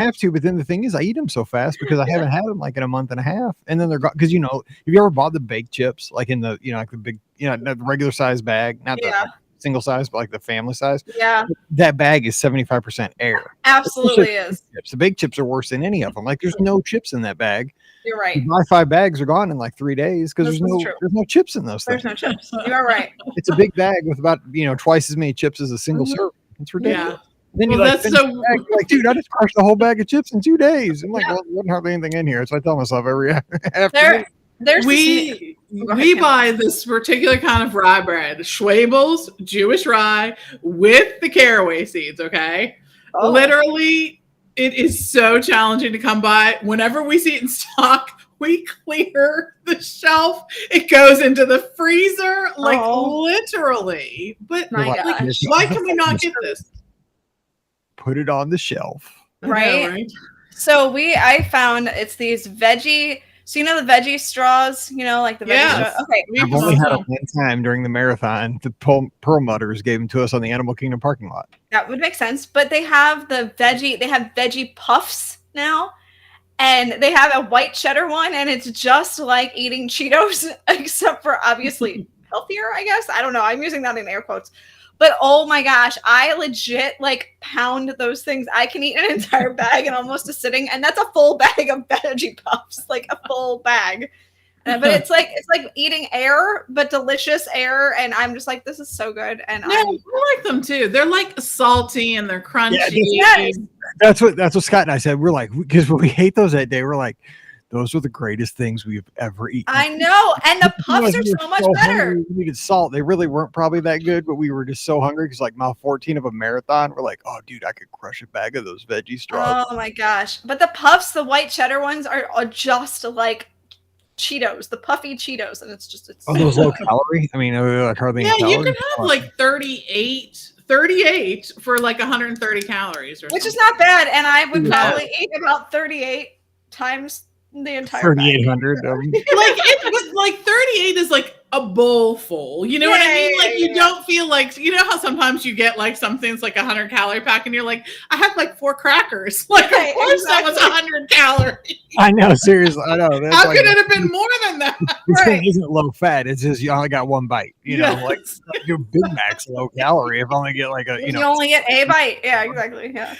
have to, but then the thing is, I eat them so fast because I haven't had them like in a month and a half, and then they're gone. Because have you ever bought the baked chips like in the like the big the regular size bag, not the single size, but like the family size? Yeah, that bag is 75% air. Absolutely is. The big chips are worse than any of them. Like there's no chips in that bag. You're right. You buy 5 bags, are gone in like 3 days because there's no chips in those things. There's no chips. You are right. It's a big bag with about twice as many chips as a single serving. It's ridiculous. Yeah. Then that's so bag, like, dude, I just crushed the whole bag of chips in 2 days. I'm like, well, there wasn't hardly anything in here. So I tell myself every afternoon. We buy this particular kind of rye bread, Schwabel's Jewish rye with the caraway seeds. Okay, literally. It is so challenging to come by. Whenever we see it in stock, we clear the shelf. It goes into the freezer, like literally. But why can we not get this? Put it on the shelf. Right? So I found it's these veggie. So the veggie straws, like the veggie straws. Okay. I've only had it one time during the marathon. The Perlmutters gave them to us on the Animal Kingdom parking lot. That would make sense. But they have veggie puffs now. And they have a white cheddar one, and it's just like eating Cheetos, except for obviously healthier, I guess. I don't know. I'm using that in air quotes. But oh my gosh, I legit pound those things. I can eat an entire bag in almost a sitting, and that's a full bag of veggie puffs, like a full bag. But it's like eating air, but delicious air, and I'm just like, this is so good. And I like them too. They're like salty and they're crunchy. Yes. That's what Scott and I said. We're like, because when we hate those that day, we're like, those are the greatest things we've ever eaten. I know. And the puffs are so much better. We needed salt. They really weren't probably that good, but we were just so hungry because mile 14 of a marathon, we're like, oh, dude, I could crush a bag of those veggie straws. Oh, my gosh. But the puffs, the white cheddar ones are just like Cheetos, the puffy Cheetos. And it's those low calorie? I mean, like hardly any calories. You can have like 38 for like 130 calories. Which is not bad. And I would probably eat about 38 times the entire 3,800 like 38 is like a bowl full, you know what I mean? Like you don't feel like, how sometimes you get like something that's like 100 calorie pack and you're like, I had like 4 crackers, like of course that was 100 calories. I know, seriously, I know. How could it have been more than that? This thing isn't low fat, it's just you only got 1 bite, like your Big Mac's low calorie if I only get like you only get a bite. Yeah, exactly. Yeah.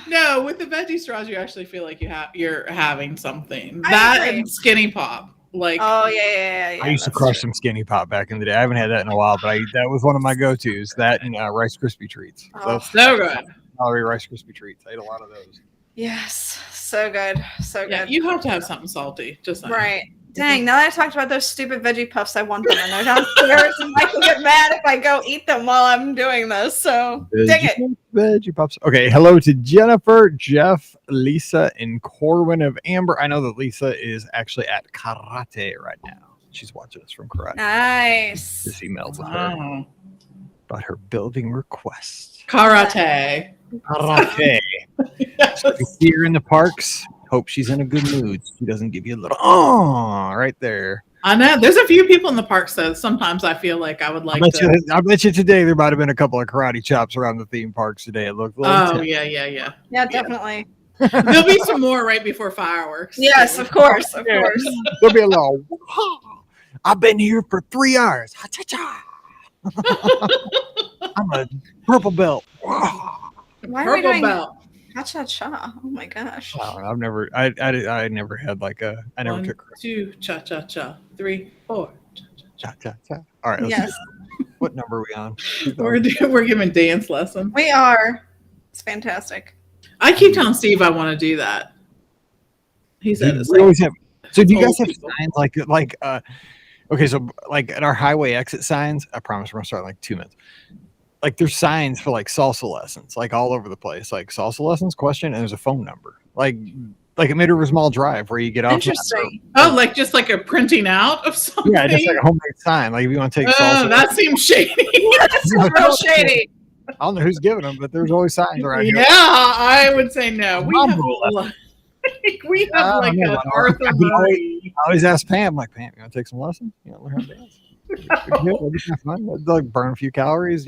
No, with the veggie straws, you actually feel like you're having something. That and Skinny Pop, like yeah. I used to crush some Skinny Pop back in the day. I haven't had that in a while, but that was one of my go-tos. That and Rice Krispie treats. So good. Rice Krispie treats. I ate a lot of those. Yes, so good, so good. You have to have something salty, just right. Dang, now that I talked about those stupid veggie puffs, I want them, and they're downstairs, and I can get mad if I go eat them while I'm doing this, so dang it. Veggie puffs. Okay, hello to Jennifer, Jeff, Lisa, and Corwin of Amber. I know that Lisa is actually at karate right now. She's watching us from karate. Nice. Just emailed with her about her building request. Karate. So you see her in the parks. Hope she's in a good mood. She doesn't give you a little right there. I know. There's a few people in the parks that sometimes I feel like I would like I bet you today there might have been a couple of karate chops around the theme parks today. It looked yeah. Yeah, definitely. There'll be some more right before fireworks. Yes, of course. There'll be a little I've been here for 3 hours. I'm a purple belt. Why are we doing cha-cha-cha? Oh my gosh. I've never never had like a I never 1, took 2 cha-cha-cha 3 4 cha-cha-cha. All right, yes. What number are we on? We're giving dance lessons. We are. It's fantastic. I keep telling Steve I want to do that. He said it's always have. So do you guys have signs like okay, so like at our highway exit signs, I promise we're gonna start in like 2 minutes. Like there's signs for like salsa lessons, like all over the place, like salsa lessons question, and there's a phone number, like at Mid-Rivers Mall Drive where you get off. Interesting. Like just like a printing out of something. Yeah, just like a homemade sign. Like if you want to take salsa. That seems shady. That's real shady. I don't know who's giving them, but there's always signs around here. Yeah, I would say no. We have like an Arthur Murray. I always ask Pam, like, Pam, you want to take some lessons? Learn how to dance. It'll be kind of fun. Like burn a few calories,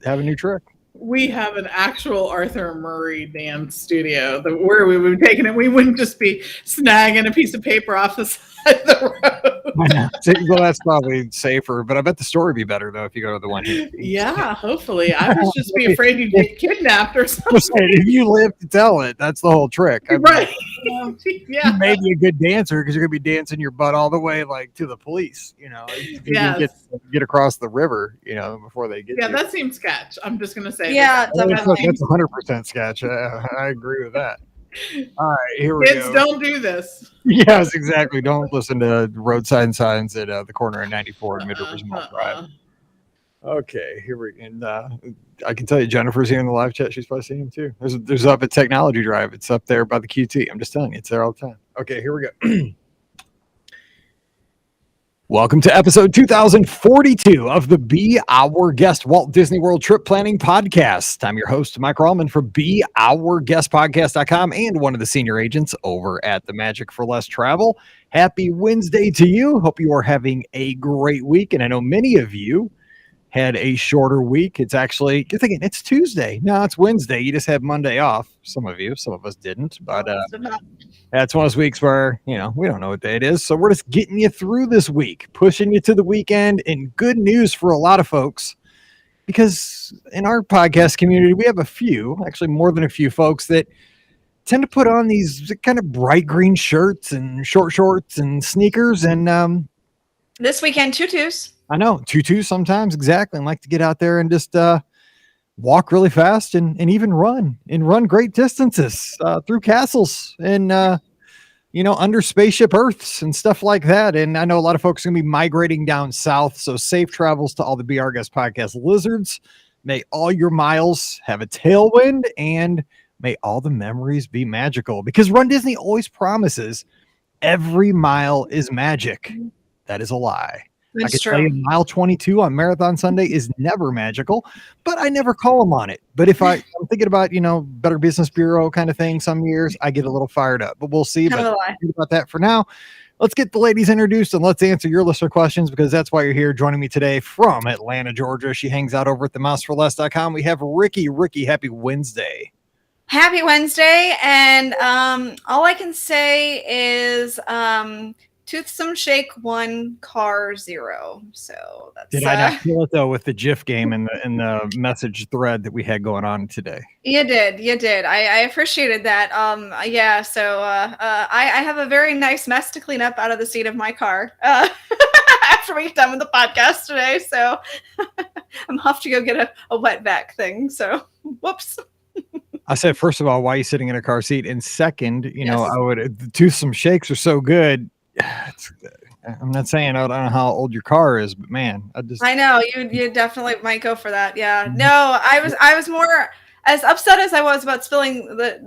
have a new trick. we have an actual Arthur Murray dance studio where we would be taking it. We wouldn't just be snagging a piece of paper off the side of the road. Well, that's probably safer, but I bet the story would be better though if you go to the one here. Yeah, hopefully. I would just be afraid you'd get kidnapped or something. If you live to tell it, that's the whole trick. I mean, Right. You may be a good dancer because you're gonna be dancing your butt all the way like to the police. You know, you can get across the river. You know, before they get. Yeah, you. that seems sketch. I'm just gonna say. Yeah, that's 100% sketch. I agree with that. All right, here we go. Kids, don't do this. Yes, exactly. Don't listen to roadside signs at the corner of 94 and Mid-Rivers Mall Drive. Okay, here we and I can tell you Jennifer's here in the live chat. She's probably seeing him too. There's up at Technology Drive. It's up there by the QT. I'm just telling you, it's there all the time. Okay, here we go. Welcome to episode 2042 of the Be Our Guest Walt Disney World Trip Planning Podcast. I'm your host, Mike Rallman from BeOurGuestPodcast.com and one of the senior agents over at the Magic for Less Travel. Happy Wednesday to you. Hope you are having a great week. And I know many of you had a shorter week. It's actually, you're thinking it's Tuesday. No, it's Wednesday. You just had Monday off. Some of you, some of us didn't, but that's one of those weeks where, you know, we don't know what day it is. So we're just getting you through this week, pushing you to the weekend, and good news for a lot of folks, because in our podcast community, we have a few, actually more than a few folks that tend to put on these kind of bright green shirts and short shorts and sneakers. And this weekend, tutus. I know, tutus sometimes, exactly, and like to get out there and just walk really fast and even run great distances through castles and, under spaceship Earths and stuff like that. And I know a lot of folks are going to be migrating down south, so safe travels to all the Be Our Guest Podcast lizards. May all your miles have a tailwind, and may all the memories be magical, because Run Disney always promises every mile is magic. That is a lie. That's I can true. tell you mile 22 on Marathon Sunday is never magical, but I never call them on it. But if I'm thinking about, Better Business Bureau kind of thing, some years I get a little fired up, but we'll see. But think about that for now. Let's get the ladies introduced and let's answer your listener questions, because that's why you're here. Joining me today from Atlanta, Georgia. She hangs out over at themouseforless.com. We have Ricky. Ricky, happy Wednesday. Happy Wednesday. And all I can say is Toothsome Shake 1, Car 0. So that's Did I not kill it though with the GIF game and the message thread that we had going on today? You did. I appreciated that. Yeah. So I have a very nice mess to clean up out of the seat of my car after we've done with the podcast today. So I'm off to go get a wet vac thing. So whoops. I said, first of all, why are you sitting in a car seat? And second, I would the Toothsome Shakes are so good. I'm not saying I don't know how old your car is, but man, I know you definitely might go for that. Yeah. No, I was more as upset as I was about spilling the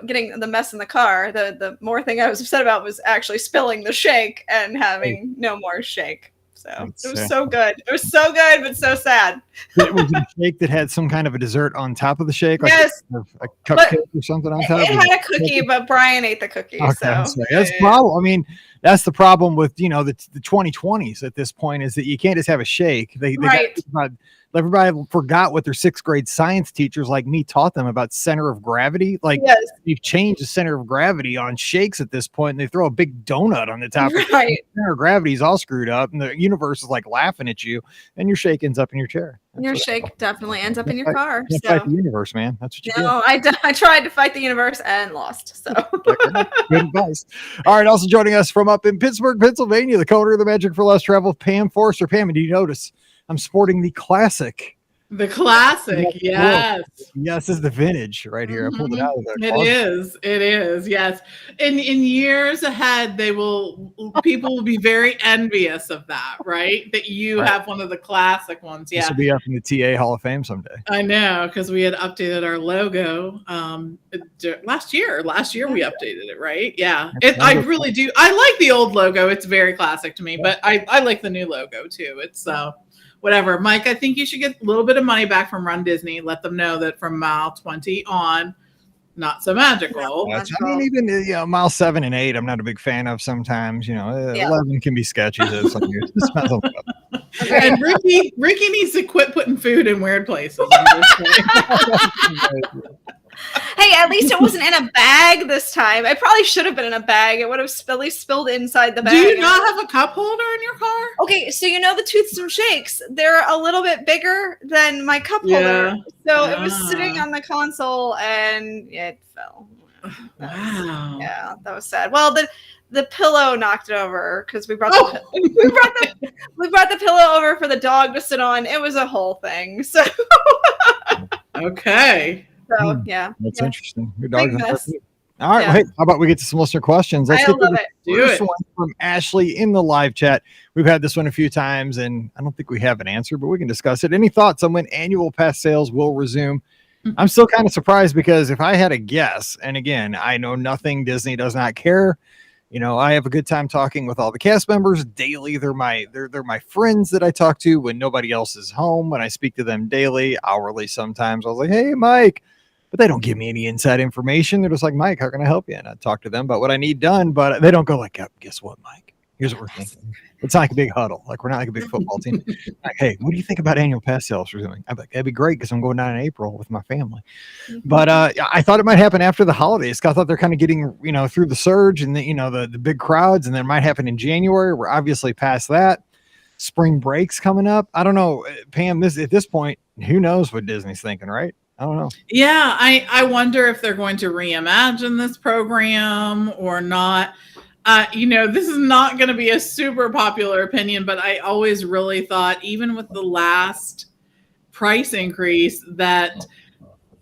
getting the mess in the car. The more thing I was upset about was actually spilling the shake and having no more shake. So it was so good. It was so good, but so sad. It was a shake that had some kind of a dessert on top of the shake, like yes, a cupcake or something on top. It had a cookie, but Brian ate the cookie. Okay, so that's the problem. I mean, that's the problem with the 2020s at this point, is that you can't just have a shake. Everybody forgot what their 6th grade science teachers like me taught them about center of gravity. You've changed the center of gravity on shakes at this point, and they throw a big donut on the top. Right. The center of gravity is all screwed up, and the universe is like laughing at you, and your shake ends up in your chair. Your shake definitely ends up in your car. You fight the universe, man. That's what you do. No, I tried to fight the universe and lost. So good advice. All right. Also joining us from up in Pittsburgh, Pennsylvania, the co-owner of the Magic for Less Travel, Pam Forrester. Pam, do you notice I'm sporting the classic? The classic, yes. Yes, this is the vintage right here. I pulled it out of there. It is, yes. In years ahead, people will be very envious of that, right? That you have one of the classic ones. Yeah. This will be up in the TA Hall of Fame someday. I know, because we had updated our logo last year. Last year we updated it, right? Yeah. I really do. I like the old logo. It's very classic to me, but I like the new logo too. It's whatever. Mike, I think you should get a little bit of money back from Run Disney. Let them know that from mile 20 on, not so magical. I mean, even mile 7 and 8, I'm not a big fan of sometimes. 11 can be sketchy. Some years. Okay. And Ricky needs to quit putting food in weird places. I'm just saying. Hey, at least it wasn't in a bag this time. It probably should have been in a bag. It would have at least spilled inside the bag. Do you not have a cup holder in your car? Okay, so you know the Toothsome Shakes, they're a little bit bigger than my cup holder. So it was sitting on the console and it fell. Wow. Yeah, that was sad. Well, the pillow knocked it over because we brought the pillow over for the dog to sit on. It was a whole thing. So okay. So yeah, that's interesting. Your dog's Big not mess. perfect. All right, well, hey, how about we get to some listener questions? Let's I get to love the it. Do first it. one from Ashley in the live chat. We've had this one a few times, and I don't think we have an answer, but we can discuss it. Any thoughts on when annual pass sales will resume? I'm still kind of surprised because if I had a guess, and again, I know nothing, Disney does not care. You know, I have a good time talking with all the cast members daily. They're my friends that I talk to when nobody else is home. When I speak to them daily, hourly sometimes. I was like, hey, Mike. But they don't give me any inside information. They're just like, Mike, how can I help you? And I talk to them about what I need done. But they don't go like, guess what, Mike? Here's what we're thinking. It's not like a big huddle. Like, we're not like a big football team. Like, hey, what do you think about annual pass sales resuming? I'm like, that'd be great because I'm going down in April with my family. But I thought it might happen after the holidays. I thought they're kind of getting, through the surge and the big crowds, and then it might happen in January. We're obviously past that. Spring break's coming up. I don't know, Pam, at this point, who knows what Disney's thinking, right? I don't know. Yeah, I wonder if they're going to reimagine this program or not. This is not going to be a super popular opinion, but I always really thought, even with the last price increase, that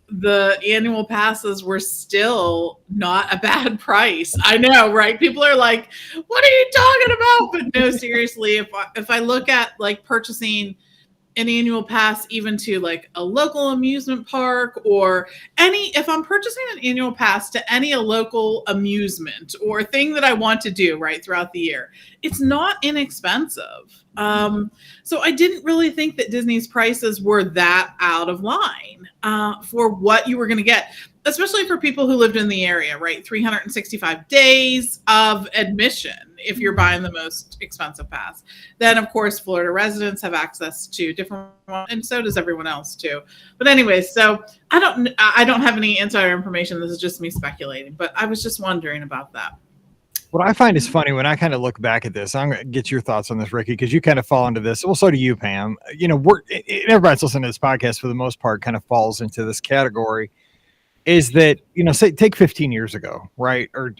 the annual passes were still not a bad price. I know, right? People are like, what are you talking about? But no, seriously, if I look at like purchasing an annual pass even to like a local amusement park or if I'm purchasing an annual pass to any local amusement or thing that I want to do right throughout the year, it's not inexpensive. So I didn't really think that Disney's prices were that out of line for what you were going to get, especially for people who lived in the area, right? 365 days of admission if you're buying the most expensive pass. Then, of course, Florida residents have access to different ones, and so does everyone else too. But anyway, so I don't have any insider information. This is just me speculating, but I was just wondering about that. What I find is funny when I kind of look back at this, I'm going to get your thoughts on this, Ricky, because you kind of fall into this. Well, so do you, Pam. Everybody's listening to this podcast for the most part kind of falls into this category. Is that, say take 15 years ago, right? Or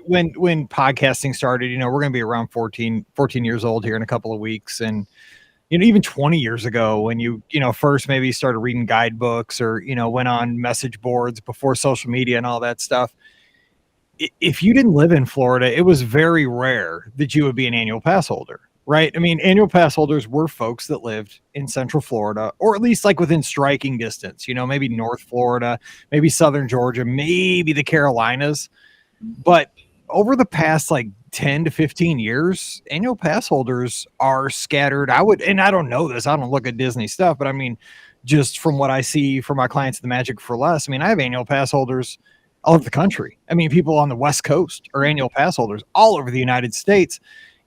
when podcasting started, we're going to be around 14 years old here in a couple of weeks. And, even 20 years ago when you first maybe started reading guidebooks or, went on message boards before social media and all that stuff. If you didn't live in Florida, it was very rare that you would be an annual pass holder. Right. I mean, annual pass holders were folks that lived in Central Florida, or at least like within striking distance, maybe North Florida, maybe Southern Georgia, maybe the Carolinas. But over the past like 10 to 15 years, annual pass holders are scattered. And I don't know this, I don't look at Disney stuff, but I mean, just from what I see from my clients at the Magic for Less, I mean, I have annual pass holders all over the country. I mean, people on the West Coast are annual pass holders all over the United States.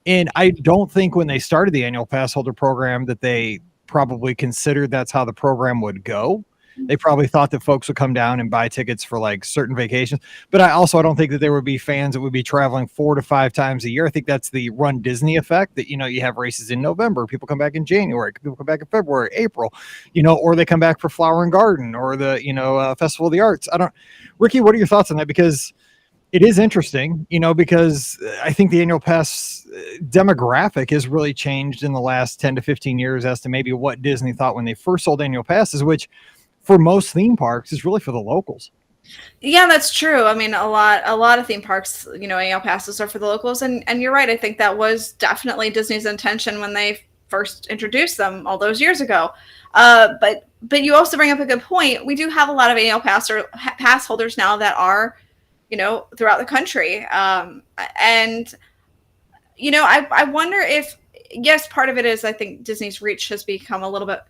And I don't think when they started the annual pass holder program that they probably considered that's how the program would go. They probably thought that folks would come down and buy tickets for like certain vacations. But I don't think that there would be fans that would be traveling 4 to 5 times a year. I think that's the Run Disney effect that, you have races in November. People come back in January. People come back in February, April, or they come back for Flower and Garden or the, Festival of the Arts. Ricky, what are your thoughts on that? Because it is interesting, because I think the annual pass demographic has really changed in the last 10 to 15 years as to maybe what Disney thought when they first sold annual passes, which for most theme parks is really for the locals. Yeah, that's true. I mean, a lot of theme parks, annual passes are for the locals. And you're right. I think that was definitely Disney's intention when they first introduced them all those years ago. But you also bring up a good point. We do have a lot of annual pass holders now that are throughout the country. I wonder if, yes, part of it is I think Disney's reach has become a little bit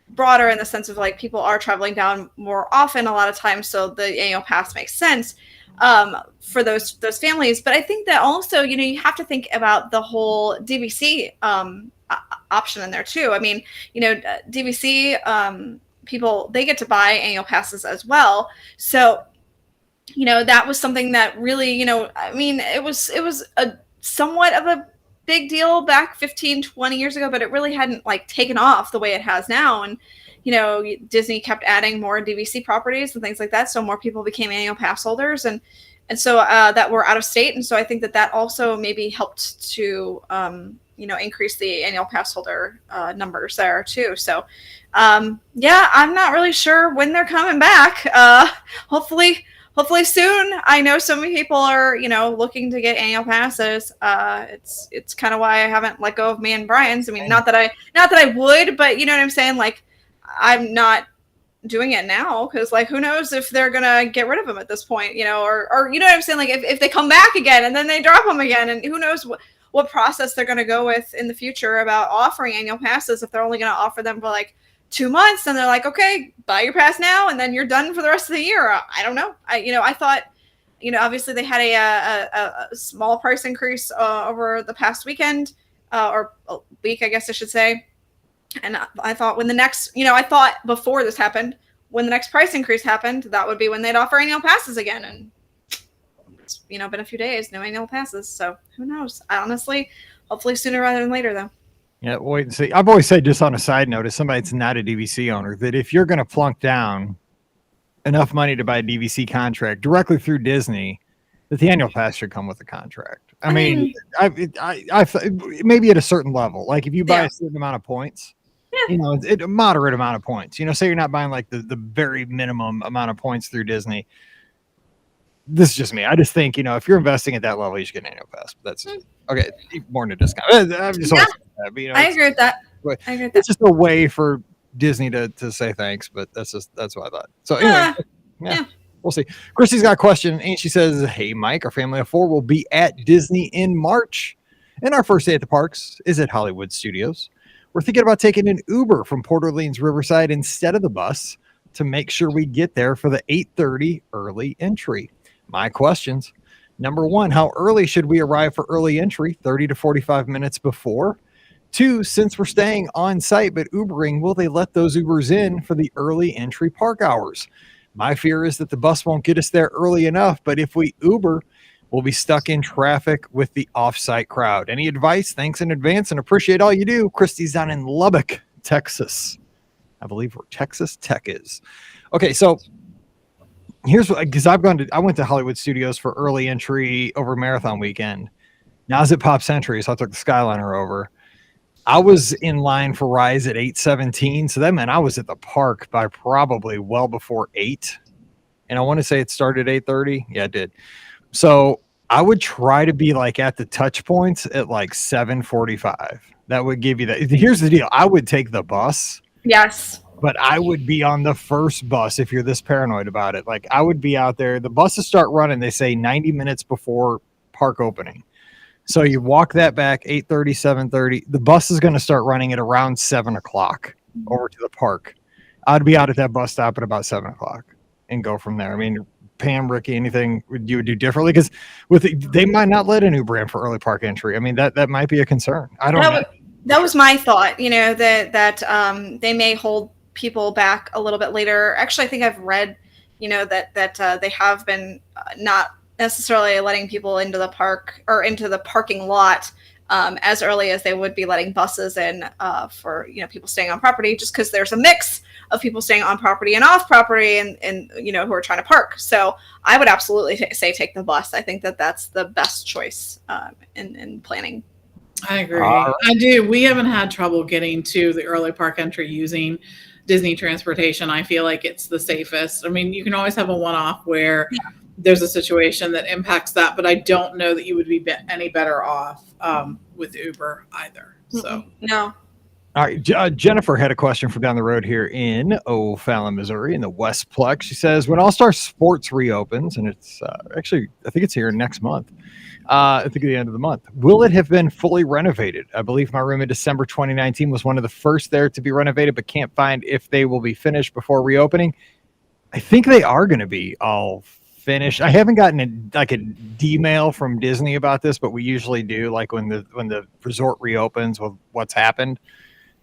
broader in the sense of like people are traveling down more often a lot of times. So the annual pass makes sense for those families. But I think that also, you have to think about the whole DVC option in there too. I mean, DVC people, they get to buy annual passes as well. So, that was something that really, I mean, it was a somewhat of a big deal back 15, 20 years ago, but it really hadn't like taken off the way it has now. And, Disney kept adding more DVC properties and things like that. So more people became annual pass holders and so that were out of state. And so I think that also maybe helped to, increase the annual pass holder numbers there too. So, I'm not really sure when they're coming back. Hopefully soon. I know so many people are, looking to get annual passes. It's kind of why I haven't let go of me and Brian's. I mean, not that I would, but you know what I'm saying? Like, I'm not doing it now because, like, who knows if they're gonna get rid of them at this point, or you know what I'm saying? Like, if they come back again and then they drop them again, and who knows what process they're gonna go with in the future about offering annual passes if they're only gonna offer them for like 2 months, and they're like, okay, buy your pass now, and then you're done for the rest of the year. I don't know. I thought, obviously they had a small price increase over the past weekend or a week, I guess I should say. And I thought when the next, I thought before this happened, when the next price increase happened, that would be when they'd offer annual passes again. And it's, been a few days, no annual passes. So who knows? Honestly, hopefully sooner rather than later, though. Yeah, wait and see. I've always said, just on a side note, as somebody that's not a DVC owner, that if you're going to plunk down enough money to buy a DVC contract directly through Disney, that the annual pass should come with a contract. I mean, I maybe at a certain level, like if you buy a certain amount of points, a moderate amount of points, say you're not buying like the very minimum amount of points through Disney. This is just me. I just think, if you're investing at that level, you should get an annual pass. But that's okay. More than a discount. I'm just that, but, I agree with that. It's just a way for Disney to say thanks. But that's what I thought. So anyway, yeah. We'll see. Christy's got a question, and she says, "Hey, Mike, our family of 4 will be at Disney in March, and our first day at the parks is at Hollywood Studios. We're thinking about taking an Uber from Port Orleans Riverside instead of the bus to make sure we get there for the 8:30 early entry. My questions: number 1, how early should we arrive for early entry? 30 to 45 minutes before. 2, since we're staying on site but Ubering, will they let those Ubers in for the early entry park hours? My fear is that the bus won't get us there early enough, but if we Uber, we'll be stuck in traffic with the off-site crowd. Any advice? Thanks in advance and appreciate all you do." Christy's down in Lubbock, Texas. I believe where Texas Tech is. Okay, so here's what, because I went to Hollywood Studios for early entry over marathon weekend. Now I was at Pop Century, so I took the Skyliner over. I was in line for Rise at 8:17, so that meant I was at the park by probably well before 8. And I want to say it started at 8:30. Yeah, it did. So I would try to be like at the touch points at like 7:45. That would give you that. Here's the deal. I would take the bus. Yes. But I would be on the first bus if you're this paranoid about it. Like I would be out there. The buses start running, they say 90 minutes before park opening. So you walk that back 8:30, 7:30. The bus is going to start running at around 7 o'clock over to the park. I'd be out at that bus stop at about 7 o'clock and go from there. I mean, Pam, Ricky, anything you would do differently? Because they might not let an Uber in for early park entry. I mean, that might be a concern. I don't know. That was my thought, that they may hold people back a little bit later. Actually, I think I've read, that they have been not necessarily letting people into the park or into the parking lot as early as they would be letting buses in for people staying on property, just because there's a mix of people staying on property and off property and who are trying to park. So I would absolutely say take the bus. I think that's the best choice in planning. I agree. I do. We haven't had trouble getting to the early park entry using Disney transportation. I feel like it's the safest. I mean, you can always have a one-off where there's a situation that impacts that, but I don't know that you would be any better off with Uber either. So no. All right. Jennifer had a question from down the road here in O'Fallon, Missouri, in the Westplex. She says, when All-Star Sports reopens, and it's actually, I think it's here next month, I think at the end of the month, will it have been fully renovated? I believe my room in December 2019 was one of the first there to be renovated, but can't find if they will be finished before reopening. I think they are going to be all finished. I haven't gotten a D-mail from Disney about this, but we usually do, like when the resort reopens with what's happened.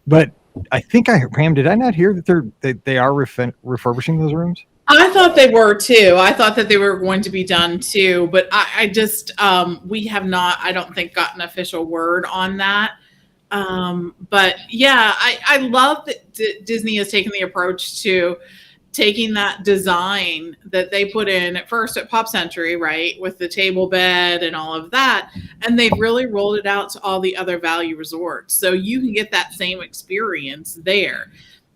But I think Pam, did I not hear that they are refurbishing those rooms? I thought they were too. I thought that they were going to be done too, but I just we have not, I don't think, gotten official word on that. But yeah, I love that Disney has taken the approach to taking that design that they put in at first at Pop Century, right, with the table bed and all of that, and they've really rolled it out to all the other value resorts, so you can get that same experience there.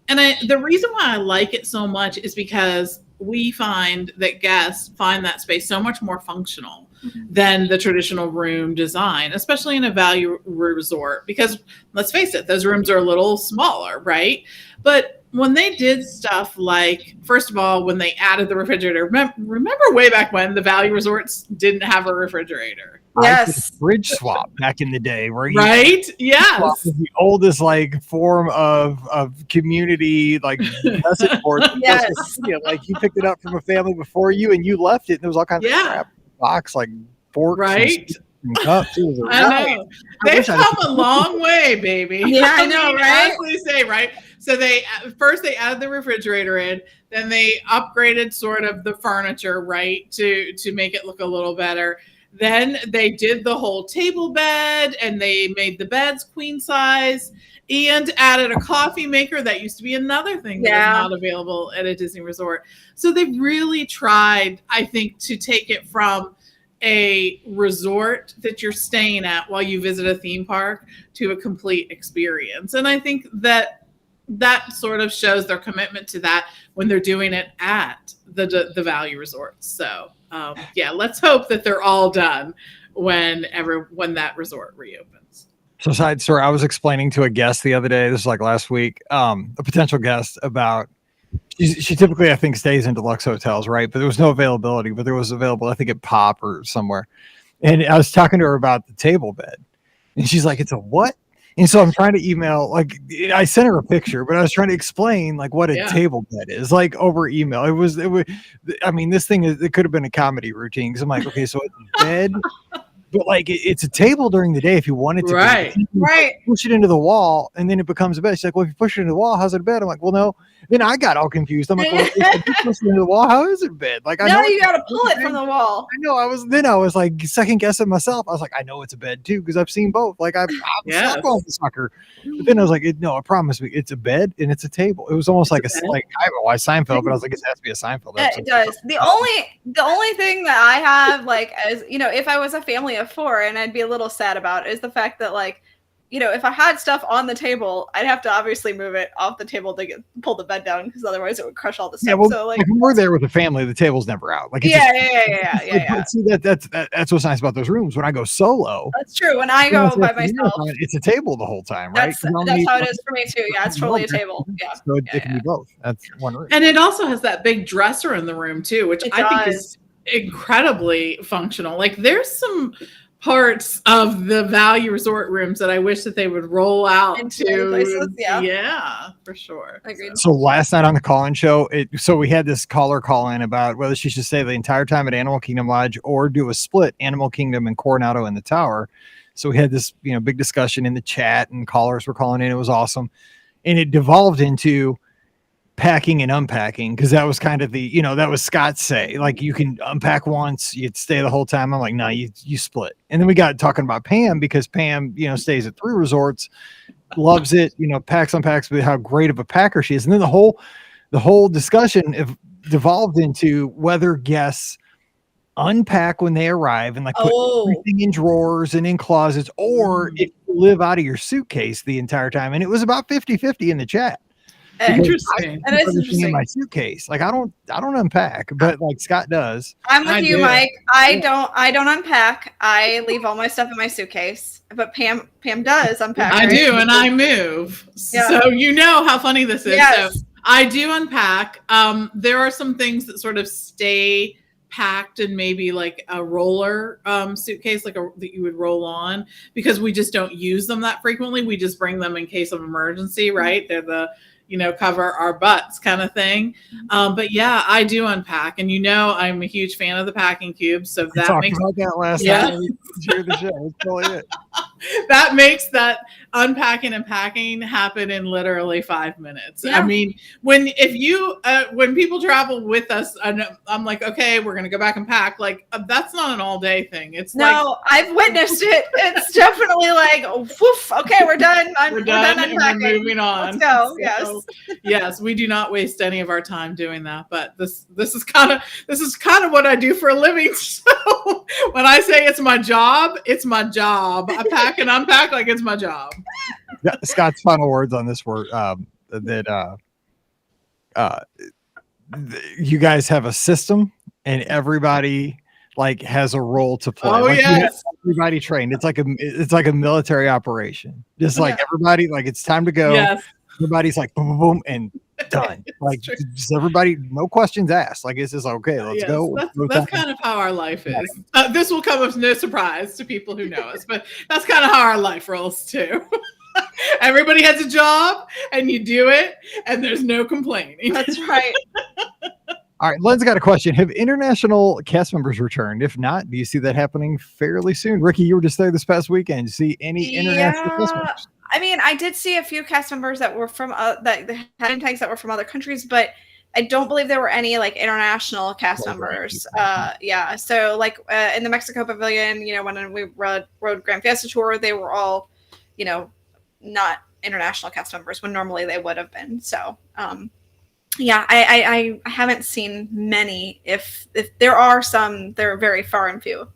And the reason why I like it so much is because we find that guests find that space so much more functional than the traditional room design, especially in a value resort, because let's face it, those rooms are a little smaller, right? But when they did stuff like, first of all, when they added the refrigerator, remember way back when the value resorts didn't have a refrigerator? Yes. Fridge swap back in the day, where right? Yes. The oldest like form of community, like message board. Yes. Like you picked it up from a family before you, and you left it. And there was all kinds of crap in the box, like forks, right? And cups. I know. They've come a long way, baby. Yeah, I know, right? Honestly say, right? So they added the refrigerator in, then they upgraded sort of the furniture, right, to make it look a little better. Then they did the whole table bed, and they made the beds queen size, and added a coffee maker. That used to be another thing that was not available at a Disney resort. So they really tried, I think, to take it from a resort that you're staying at while you visit a theme park to a complete experience. And I think that sort of shows their commitment to that when they're doing it at the value resorts. So yeah, let's hope that they're all done when that resort reopens. So side story, I was explaining to a guest the other day, this is like last week, a potential guest about, she typically, I think, stays in deluxe hotels, right? But there was no availability, but there was available, I think, at Pop or somewhere. And I was talking to her about the table bed, and she's like, it's a what? And so I'm trying to email, like, I sent her a picture, but I was trying to explain like what a table bed is, like over email. It was, I mean, this thing it could have been a comedy routine. Cause I'm like, okay, so it's a bed, but like it's a table during the day if you wanted to. Right. Push it into the wall and then it becomes a bed. She's like, well, if you push it into the wall, how's it a bed? I'm like, well, no. Then I got all confused. I'm like, well, if you push it into the wall, how is it a bed? Like, I know you got to pull it from the wall. I know. I was like second guessing myself. I was like, I know it's a bed too, because I've seen both. Like I've slept on the sucker. But then I was like, no, I promise me, it's a bed and it's a table. It was almost like I don't know why Seinfeld, but I was like, it has to be a Seinfeld episode. It does. The only thing that I have, like, as you know, if I was a family of 4, and I'd be a little sad about, is the fact that, like, you know, if I had stuff on the table, I'd have to obviously move it off the table to pull the bed down, because otherwise it would crush all the stuff. Yeah, well, so like when we're there with the family, the table's never out. Like, yeah. See, that's what's nice about those rooms. When I go solo, that's true. When I go by myself, it's a table the whole time, right? That's how it is for me too. Yeah, it's totally a table. Yeah, so it can be both. That's one room. And it also has that big dresser in the room too, which I think is incredibly functional. Like, there's some parts of the value resort rooms that I wish that they would roll out into places. Yeah, for sure. Agreed. So last night on the call-in show, so we had this caller call in about whether she should stay the entire time at Animal Kingdom Lodge or do a split Animal Kingdom and Coronado in the Tower. So we had this, big discussion in the chat, and callers were calling in. It was awesome, and it devolved into packing and unpacking, because that was kind of the, that was Scott's say, like, you can unpack once, you'd stay the whole time. I'm like, no, you split. And then we got talking about Pam, because Pam, stays at 3 resorts, loves it, packs, unpacks, with how great of a packer she is. And then the whole discussion devolved into whether guests unpack when they arrive and like put everything in drawers and in closets, or if you live out of your suitcase the entire time. And it was about 50-50 in the chat. Interesting. That is interesting. In my suitcase, like I don't unpack, but like Scott does. I'm with you, Mike. I don't unpack. I leave all my stuff in my suitcase. But Pam does unpack. I do, and I move. Yeah. So you know how funny this is. Yes. So I do unpack. There are some things that sort of stay packed in maybe like a roller suitcase, that you would roll on, because we just don't use them that frequently. We just bring them in case of emergency, right? They're the cover our butts kind of thing. But yeah, I do unpack, and I'm a huge fan of the packing cube. So We talked about that last night. The show. That's totally it. That makes that unpacking and packing happen in literally 5 minutes. Yeah. I mean, when people travel with us, I'm like, okay, we're gonna go back and pack. Like that's not an all day thing. It's I've witnessed it. It's definitely like, woof, okay, we're done. We're done and unpacking. we're moving on. Let's go. So, yes, we do not waste any of our time doing that. But this is kind of what I do for a living. So when I say it's my job, it's my job. I pack and unpack like it's my job. Scott's final words on this were you guys have a system and everybody like has a role to play. Oh, like, yes. Everybody trained. It's like a military operation. Just like everybody, like it's time to go. Yes. Everybody's like boom, boom, boom, and done. Like just everybody, no questions asked. Like it's just okay. Let's go. That's kind of how our life is. This will come as no surprise to people who know us, but that's kind of how our life rolls too. Everybody has a job, and you do it, and there's no complaining. That's right. All right, Len's got a question. Have international cast members returned? If not, do you see that happening fairly soon? Ricky, you were just there this past weekend. See any international cast members? I mean, I did see a few cast members that were from that had tags that were from other countries, but I don't believe there were any like international cast members. So like in the Mexico Pavilion, when we rode Grand Fiesta Tour, they were all, not international cast members when normally they would have been. So I haven't seen many. If there are some, they're very far and few.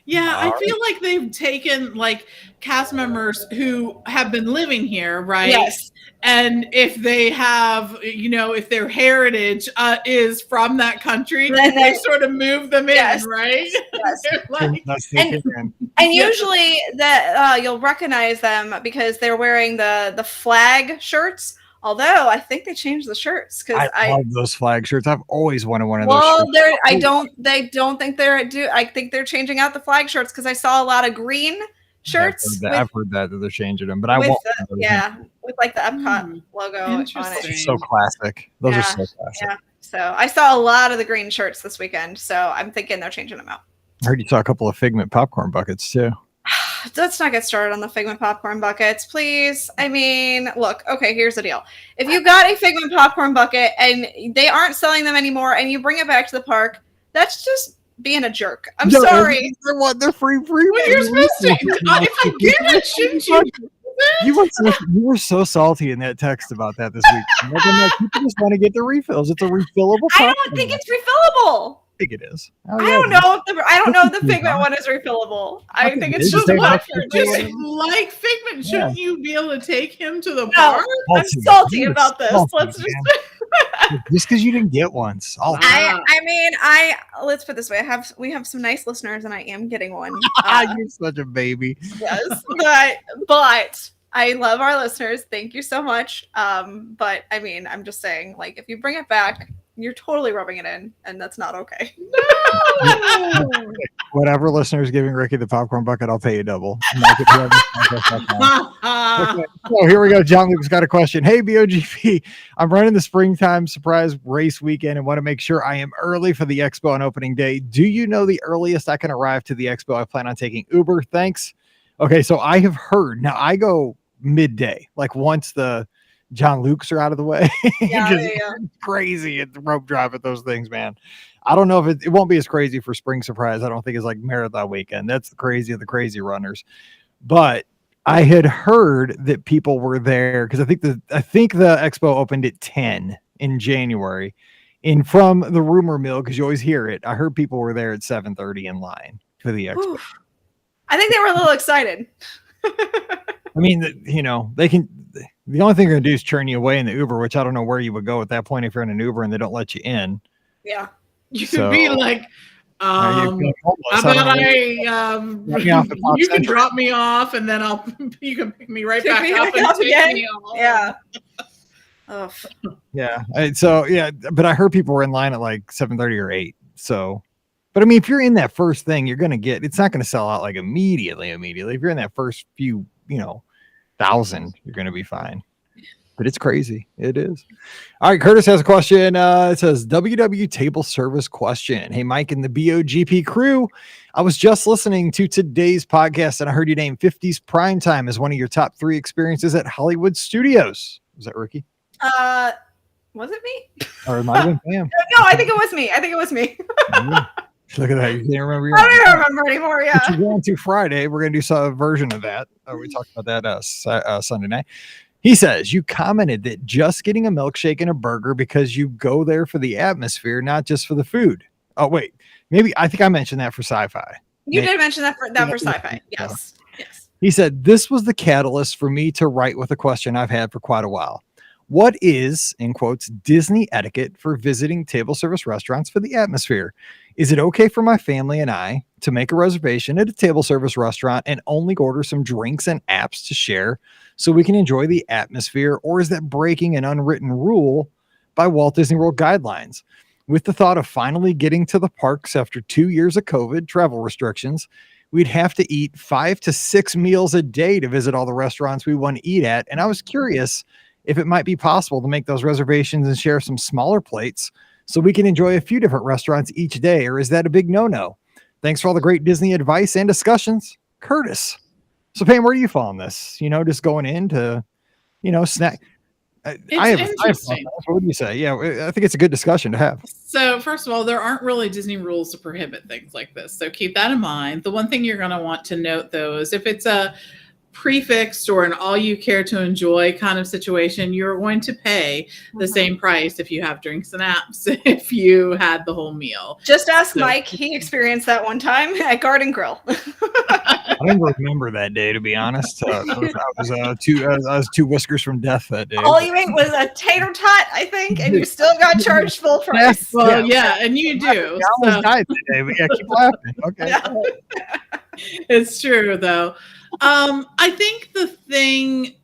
Yeah, I feel like they've taken like cast members who have been living here, right? Yes. And if they have, if their heritage is from that country, then they sort of move them in, right? Yes. Like, and usually that you'll recognize them because they're wearing the flag shirts. Although I think they changed the shirts because I love those flag shirts. I've always wanted one of those. Well, they don't think I think they're changing out the flag shirts because I saw a lot of green shirts. I've heard that they're changing them, but I won't. With like the Epcot logo on it. So classic. Those are so classic. Yeah. So I saw a lot of the green shirts this weekend. So I'm thinking they're changing them out. I heard you saw a couple of Figment popcorn buckets too. Let's not get started on the Figment popcorn buckets, please. I mean, look, okay, here's the deal. If you got a Figment popcorn bucket and they aren't selling them anymore and you bring it back to the park, that's just being a jerk. I'm sorry. They're free. Well, you're supposed to. If you get it, shouldn't you? You were so salty in that text about that this week. People just want to get the refills. It's a refillable. I don't think it's refillable. I think it is. I don't know if the Figment one is refillable. I think it's just like Figment. Shouldn't you be able to take him to the park? I'm salty about this. Let's just because you didn't get one. Let's put it this way. We have some nice listeners, and I am getting one. You're such a baby. Yes, but I love our listeners. Thank you so much. But I mean, I'm just saying, like, if you bring it back, you're totally rubbing it in, and that's not okay. No! Whatever listener is giving Ricky the popcorn bucket, I'll pay you double. Okay. So here we go. John Luke's got a question. Hey, BOGP, I'm running the springtime surprise race weekend and want to make sure I am early for the expo on opening day. Do you know the earliest I can arrive to the expo? I plan on taking Uber. Thanks. Okay, so I have heard. Now, I go midday, like once the John Luke's are out of the way. It's crazy at the rope drive at those things, man. I don't know if it won't be as crazy for spring surprise. I don't think it's like marathon weekend. That's the crazy of the crazy runners. But I had heard that people were there because I think the expo opened at 10 in January. And from the rumor mill, because you always hear it, I heard people were there at 7:30 in line for the expo. Oof. I think they were a little excited. I mean, they can. The only thing they're going to do is churn you away in the Uber, which I don't know where you would go at that point if you're in an Uber and they don't let you in. Yeah. You could be like, how about you can drop me off and then you can pick me right back up and take me off. Yeah. Oh. Yeah. But I heard people were in line at like 7:30 or 8. So, but I mean, if you're in that first thing, you're going to it's not going to sell out like immediately. If you're in that first few, 1,000, you're going to be fine. but it's crazy. It is. All right. Curtis has a question. It says WW table service question. Hey, Mike and the BOGP crew. I was just listening to today's podcast and I heard you name 50s Primetime as one of your top 3 experiences at Hollywood Studios. Was that Ricky? Was it me? Or it might have been Pam. No, I think it was me. Look at that. You can't remember your I don't remember anymore. Yeah. But you're going to Friday. We're going to do some version of that. We talked about that Sunday night. He says, you commented that just getting a milkshake and a burger because you go there for the atmosphere, not just for the food. Oh, wait. Maybe I think I mentioned that for sci-fi. You did mention that for sci-fi. Yes. Yes. He said, this was the catalyst for me to write with a question I've had for quite a while. What is, in quotes, Disney etiquette for visiting table service restaurants for the atmosphere? Is it okay for my family and I to make a reservation at a table service restaurant and only order some drinks and apps to share so we can enjoy the atmosphere? Or is that breaking an unwritten rule by Walt Disney World guidelines? With the thought of finally getting to the parks after 2 years of COVID travel restrictions, we'd have to eat 5 to 6 meals a day to visit all the restaurants we want to eat at. And I was curious if it might be possible to make those reservations and share some smaller plates so we can enjoy a few different restaurants each day, or is that a big no-no? Thanks for all the great Disney advice and discussions, Curtis. So Pam, where do you fall on this? Just going into, snack. I have interesting. What do you say? Yeah, I think it's a good discussion to have. So first of all, there aren't really Disney rules to prohibit things like this. So keep that in mind. The one thing you're going to want to note, though, is if it's a prefixed or an all you care to enjoy kind of situation, you're going to pay the same price if you have drinks and apps if you had the whole meal. Just ask Mike. He experienced that one time at Garden Grill. I don't remember that day, to be honest. I was 2 whiskers from death that day. All you ate was a tater tot, I think, and you still got charged full price. Well, yeah, and you do. I almost died that day, but yeah, keep laughing. Okay. Yeah. It's true, though. I think the thing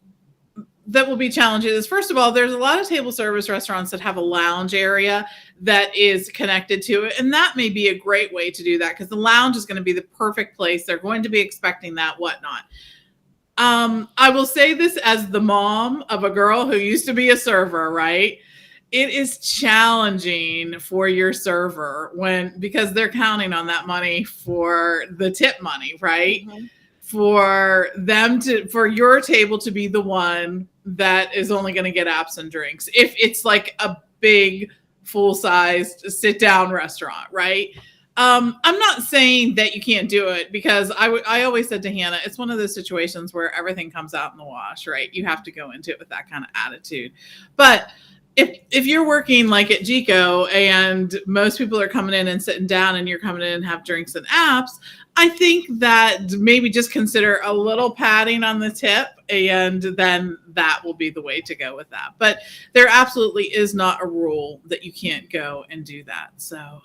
that will be challenging is, first of all, there's a lot of table service restaurants that have a lounge area that is connected to it. And that may be a great way to do that because the lounge is going to be the perfect place. They're going to be expecting that, whatnot. I will say this as the mom of a girl who used to be a server, right? It is challenging for your server because they're counting on that money for the tip money, right? Mm-hmm. For your table to be the one that is only going to get apps and drinks. If it's like a big full-sized sit-down restaurant, right? I'm not saying that you can't do it because I always said to Hannah, it's one of those situations where everything comes out in the wash, right? You have to go into it with that kind of attitude. But if you're working like at GECO and most people are coming in and sitting down and you're coming in and have drinks and apps, I think that maybe just consider a little padding on the tip and then that will be the way to go with that. But there absolutely is not a rule that you can't go and do that. So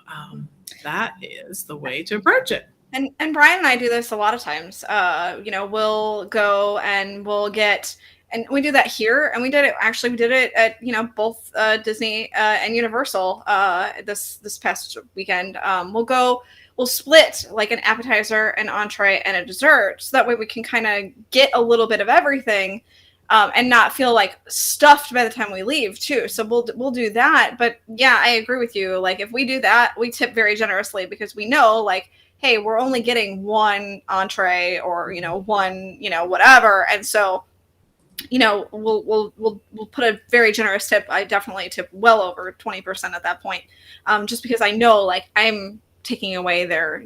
that is the way to approach it. And Brian and I do this a lot of times. We'll go and we'll get... And we do that here, and we did it at both Disney and Universal this past weekend. We'll split like an appetizer, an entree, and a dessert, so that way we can kind of get a little bit of everything, and not feel like stuffed by the time we leave too. So we'll do that. But yeah, I agree with you. Like if we do that, we tip very generously because we know like, hey, we're only getting one entree or one whatever, and so. We'll put a very generous tip. I definitely tip well over 20% at that point, just because I know like I'm taking away their,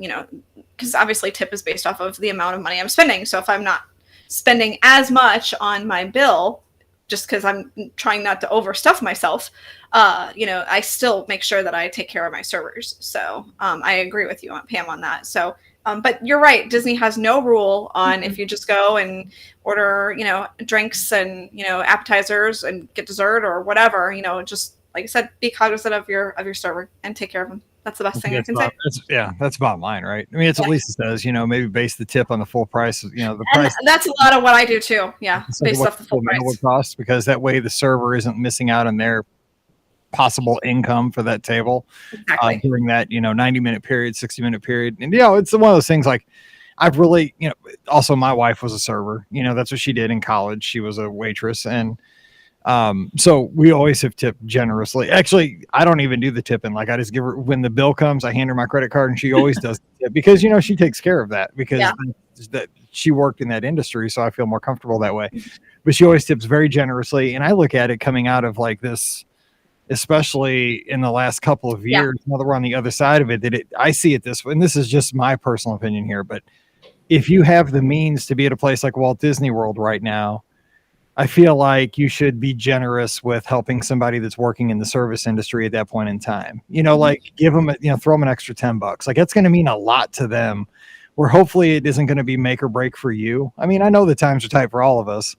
because obviously tip is based off of the amount of money I'm spending. So if I'm not spending as much on my bill, just because I'm trying not to overstuff myself, I still make sure that I take care of my servers. So I agree with you, Pam, on that. So. But you're right. Disney has no rule on if you just go and order, drinks and, appetizers and get dessert or whatever, just like I said, be cognizant of your server and take care of them. That's the best thing I can say. That's bottom line, right? I mean, it's at least it says, maybe base the tip on the full price, the price. And that's a lot of what I do too. Yeah. Based off the full price. Cost, because that way the server isn't missing out on their possible income for that table during that 90-minute period, 60-minute period. And it's one of those things like I've really also my wife was a server, that's what she did in college. She was a waitress, and So we always have tipped generously. Actually, I don't even do the tipping. Like, I just give her, when the bill comes, I hand her my credit card and she always does the tip because, you know, she takes care of that because that she worked in that industry. So I feel more comfortable that way, but she always tips very generously. And I look at it coming out of like this, especially in the last couple of years, now that we're on the other side of it, I see it this way. And this is just my personal opinion here, but if you have the means to be at a place like Walt Disney World right now, I feel like you should be generous with helping somebody that's working in the service industry at that point in time. You know, like give them, throw them an extra $10. Like that's going to mean a lot to them, where hopefully it isn't going to be make or break for you. I mean, I know the times are tight for all of us,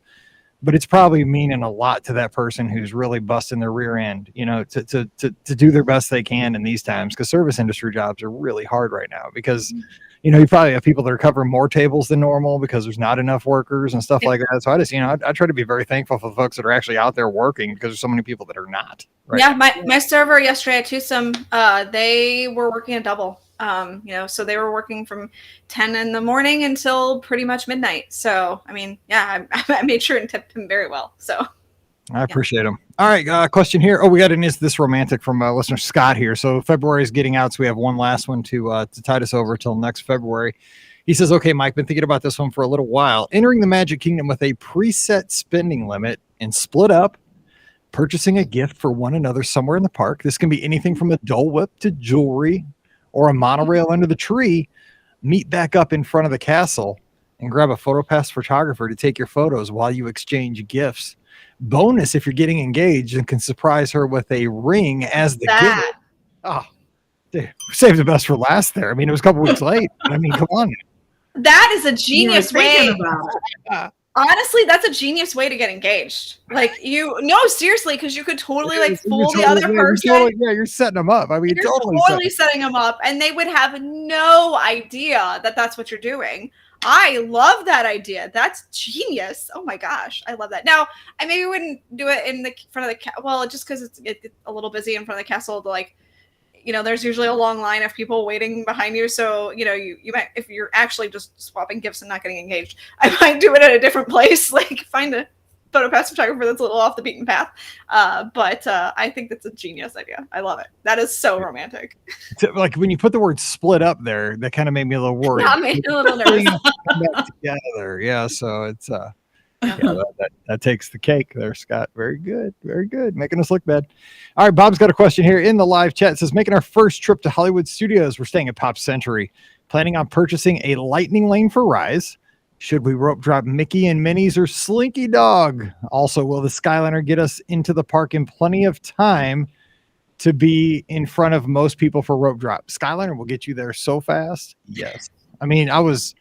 but it's probably meaning a lot to that person who's really busting their rear end, you know, to do their best they can in these times, because service industry jobs are really hard right now because you know, you probably have people that are covering more tables than normal because there's not enough workers and stuff like that. So I just, I try to be very thankful for the folks that are actually out there working because there's so many people that are not. Right? Yeah, my server yesterday at Twosome, they were working a double. So they were working from 10 in the morning until pretty much midnight. So, I mean, yeah, I made sure and tipped him very well. So I appreciate them. All right. Question here. Oh, we got an Is This Romantic from listener Scott here. So February is getting out. So we have one last one to tide us over till next February. He says, okay, Mike, been thinking about this one for a little while. Entering the Magic Kingdom with a preset spending limit and split up, purchasing a gift for one another somewhere in the park. This can be anything from a Dole Whip to jewelry or a monorail under the tree. Meet back up in front of the castle and grab a PhotoPass photographer to take your photos while you exchange gifts. Bonus if you're getting engaged and can surprise her with a ring as the gift. Oh, dude, saved the best for last there. I mean, it was a couple weeks late. I mean, come on. That is a genius way. Honestly, that's a genius way to get engaged. Like seriously, because you could totally fool the other person. You're setting them up. I mean, you're totally setting them up, and they would have no idea that that's what you're doing. I love that idea. That's genius. Oh my gosh, I love that. Now, I maybe wouldn't do it in the front of the well, just because it's a little busy in front of the castle. To there's usually a long line of people waiting behind you. So you might, if you're actually just swapping gifts and not getting engaged, I might do it at a different place. Like find a PhotoPass photographer that's a little off the beaten path. But I think that's a genius idea. I love it. That is so romantic. Like when you put the word split up there, that kind of made me a little worried. Yeah, made me a little nervous. Together. Yeah. So it's that takes the cake there, Scott. Very good. Very good. Making us look bad. All right. Bob's got a question here in the live chat. It says, making our first trip to Hollywood Studios. We're staying at Pop Century, planning on purchasing a lightning lane for Rise. Should we rope drop Mickey and Minnie's or Slinky Dog? Also, will the Skyliner get us into the park in plenty of time to be in front of most people for rope drop? Skyliner will get you there so fast. Yes. I mean, I was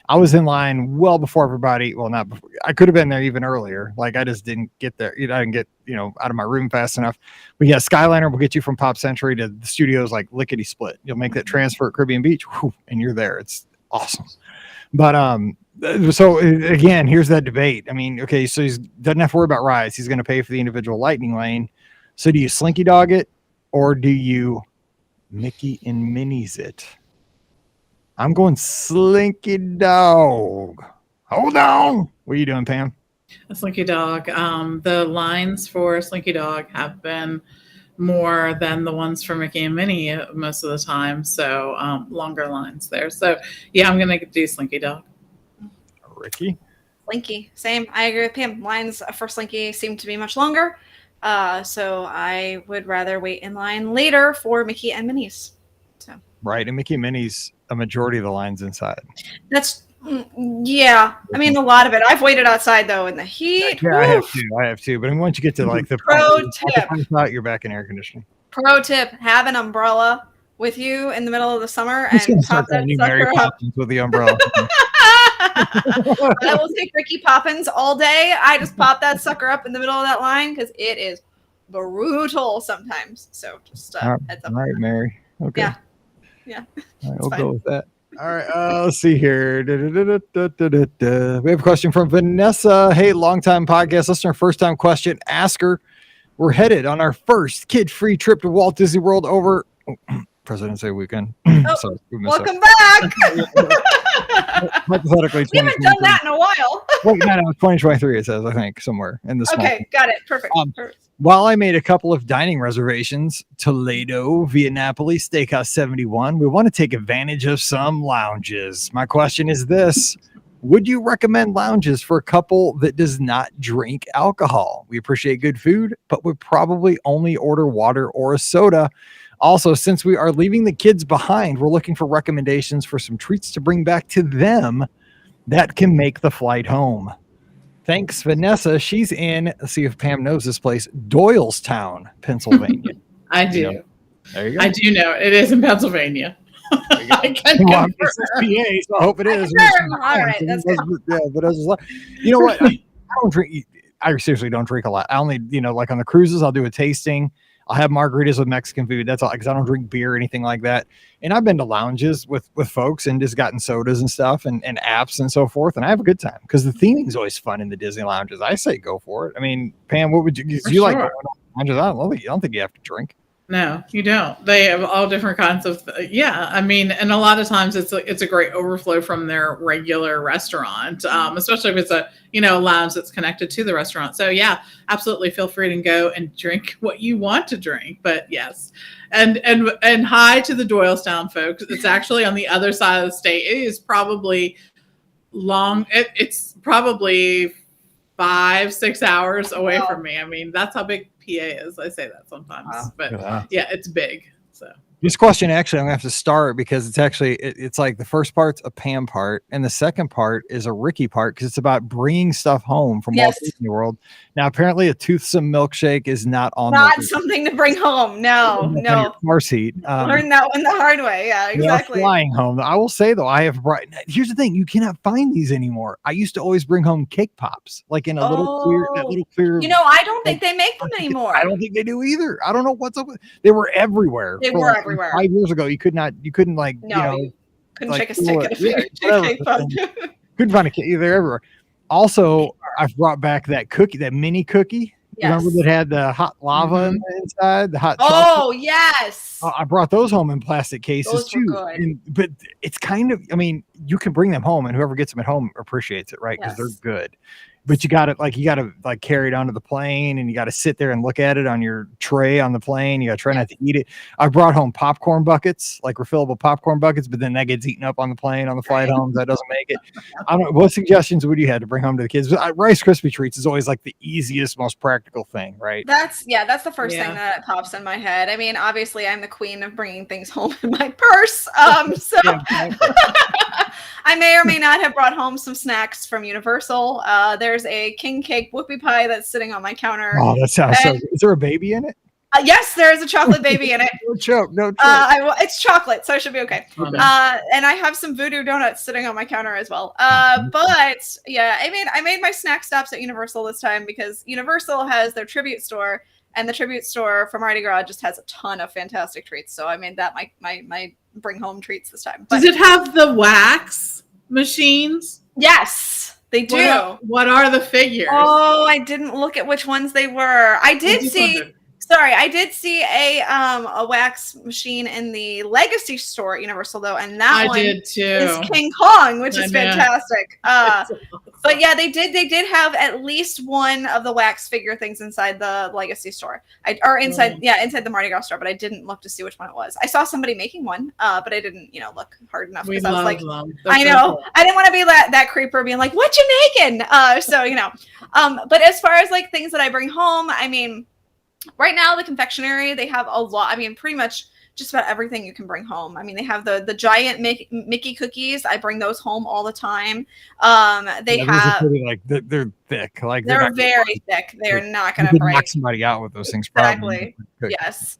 in line well before everybody. Well, not before. I could have been there even earlier. Like I just didn't get there. I didn't get, out of my room fast enough. But yeah, Skyliner will get you from Pop Century to the studios like lickety split. You'll make that transfer at Caribbean Beach, and you're there. It's awesome. But so again, here's that debate. I mean, okay, so he doesn't have to worry about Rise. He's going to pay for the individual lightning lane. So do you Slinky Dog it or do you Mickey and Minnie's it? I'm going Slinky Dog. Hold on. What are you doing, Pam? A Slinky Dog. The lines for Slinky Dog have been more than the ones for Mickey and Minnie most of the time. So longer lines there. So yeah, I'm going to do Slinky Dog. Ricky? Slinky. Same. I agree with Pam. Lines for Slinky seem to be much longer. So I would rather wait in line later for Mickey and Minnie's. So. Right. And Mickey and Minnie's, a majority of the lines inside. That's, yeah. I mean, a lot of it. I've waited outside, though, in the heat. Yeah, I have too. But once you get to like the pro tip, you're back in air conditioning. Pro tip, have an umbrella with you in the middle of the summer and pop that sucker up. With the umbrella. I will take Ricky Poppins all day. I just pop that sucker up in the middle of that line because it is brutal sometimes. So just heads up. All right, Mary. Okay. Yeah. All right, we'll go with that. All right, let's see here. We have a question from Vanessa. Hey, longtime podcast listener, first time question. Ask her. We're headed on our first kid-free trip to Walt Disney World over President's Day weekend. Welcome back. Hypothetically, we haven't done that in a while. Wait, no, 2023 it says, I think, somewhere in the small. Okay, got it. Perfect. Perfect. While I made a couple of dining reservations, Toledo via Napoli, Steakhouse 71, we want to take advantage of some lounges. My question is this: would you recommend lounges for a couple that does not drink alcohol? We appreciate good food, but would probably only order water or a soda. Also, since we are leaving the kids behind, we're looking for recommendations for some treats to bring back to them that can make the flight home. Thanks, Vanessa. She's in, let's see if Pam knows this place, Doylestown, Pennsylvania. I do. There you go. I do know. It is in Pennsylvania. I can Well, confirm. this is PA, so I hope it is. All right, that's good. Yeah, but you know what? I don't drink. I seriously don't drink a lot. I only, like on the cruises, I'll do a tasting. I'll have margaritas with Mexican food. That's all, because I don't drink beer or anything like that. And I've been to lounges with folks and just gotten sodas and stuff and apps and so forth. And I have a good time because the theming is always fun in the Disney lounges. I say go for it. I mean, Pam, what would you like going on lounges? I don't think you have to drink. No, you don't. They have all different kinds of, I mean, and a lot of times it's a great overflow from their regular restaurant, especially if it's a, lounge that's connected to the restaurant. So yeah, absolutely feel free to go and drink what you want to drink. But yes, and hi to the Doylestown folks. It's actually on the other side of the state. It is probably long. It's probably 5-6 hours away from me. I mean, that's how big PA is. I say that sometimes, but yeah, it's big. So this question, actually, I'm gonna have to start because it's actually, it's like the first part's a Pam part and the second part is a Ricky part because it's about bringing stuff home from Walt Disney World. Now, apparently a toothsome milkshake is not something to bring home. No. Car seat. Learn that one the hard way. Yeah, exactly. Flying home. I will say though, I have brought, here's the thing, you cannot find these anymore. I used to always bring home cake pops, like in a little clear. I don't think they make them anymore. I don't think they do either. I don't know what's up with, they were everywhere. Everywhere. 5 years ago, you couldn't couldn't shake a stick at a cake pop. Couldn't find a cake. They're everywhere. Also, I've brought back that mini cookie. Yes. Remember that had the hot lava inside, the hot chocolate? Oh, yes. I brought those home in plastic cases those too. But it's kind of, I mean, you can bring them home and whoever gets them at home appreciates it, right? Because they're good. But you got to carry it onto the plane and you got to sit there and look at it on your tray on the plane. You got to try not to eat it. I brought home popcorn buckets, like refillable popcorn buckets, but then that gets eaten up on the plane on the flight home. That doesn't make it. I don't know. What suggestions would you have to bring home to the kids? Rice Krispie treats is always like the easiest, most practical thing, right? That's the first thing that pops in my head. I mean, obviously I'm the queen of bringing things home in my purse. So I may or may not have brought home some snacks from Universal. There's a king cake whoopie pie that's sitting on my counter. Oh, that sounds so good. Is there a baby in it? Yes, there is a chocolate baby in it. No joke. It's chocolate, so it should be okay. And I have some Voodoo Donuts sitting on my counter as well. But yeah, I made my snack stops at Universal this time because Universal has their tribute store, and the tribute store from Mardi Gras just has a ton of fantastic treats. So I made that my bring home treats this time. But does it have the wax machines? Yes. They do. What are the figures? Oh, I didn't look at which ones they were. I did see a wax machine in the Legacy store at Universal though, and that one did too. Is King Kong, which is fantastic. But yeah, they did have at least one of the wax figure things inside the Legacy store. Inside the Mardi Gras store, but I didn't look to see which one it was. I saw somebody making one, but I didn't, look hard enough because I was like, I know, cool. I didn't want to be that creeper being like, "What you making?" But as far as like things that I bring home, I mean, right now the confectionery, they have a lot. I mean, pretty much just about everything you can bring home. I mean, they have the giant Mickey cookies. I bring those home all the time. They're thick. Like they're very thick. They're not going to break. Knock somebody out with those things. Exactly. Yes.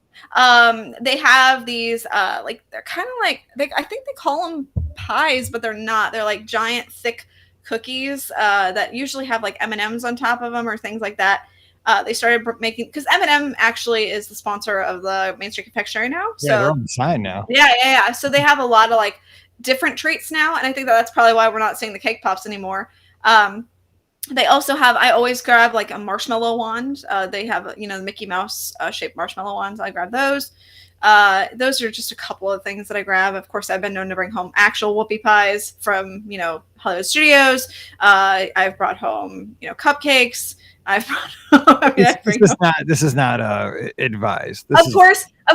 They have these they're kind of like I think they call them pies, but they're not. They're like giant thick cookies that usually have like M&Ms on top of them or things like that. They started making, because M&M actually is the sponsor of the Main Street Confectionery now. So they're on the sign now. Yeah. So they have a lot of like different treats now, and I think that's probably why we're not seeing the cake pops anymore. They also have, I always grab like a marshmallow wand. They have, the Mickey Mouse shaped marshmallow wands. I grab those. Those are just a couple of things that I grab. Of course, I've been known to bring home actual whoopie pies from, Hollywood Studios. I've brought home, cupcakes. I've brought this is not advised. Of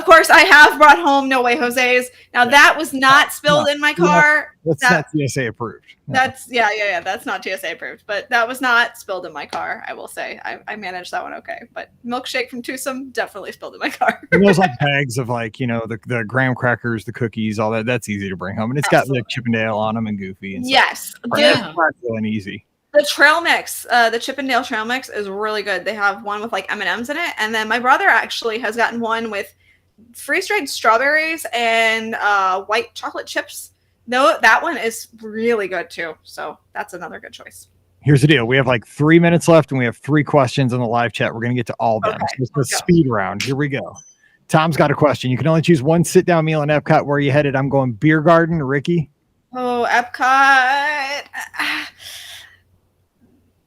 course, I have brought home No Way Jose's. Now that was not spilled in my car. That's not TSA approved. No. That's that's not TSA approved, but that was not spilled in my car. I will say I managed that one okay. But milkshake from Twosome definitely spilled in my car. And those bags of the graham crackers, the cookies, all that. That's easy to bring home, and it's got Chippendale on them and Goofy. And yes, that's and easy. The trail mix, the Chippendale trail mix is really good. They have one with M&Ms in it, and then my brother actually has gotten one with freeze-dried strawberries and white chocolate chips. No, that one is really good too. So that's another good choice. Here's the deal. We have 3 minutes left, and we have 3 questions in the live chat. We're going to get to all of them. Okay, so it's a speed round. Here we go. Tom's got a question. You can only choose one sit-down meal in Epcot. Where are you headed? I'm going Beer Garden. Ricky? Oh, Epcot.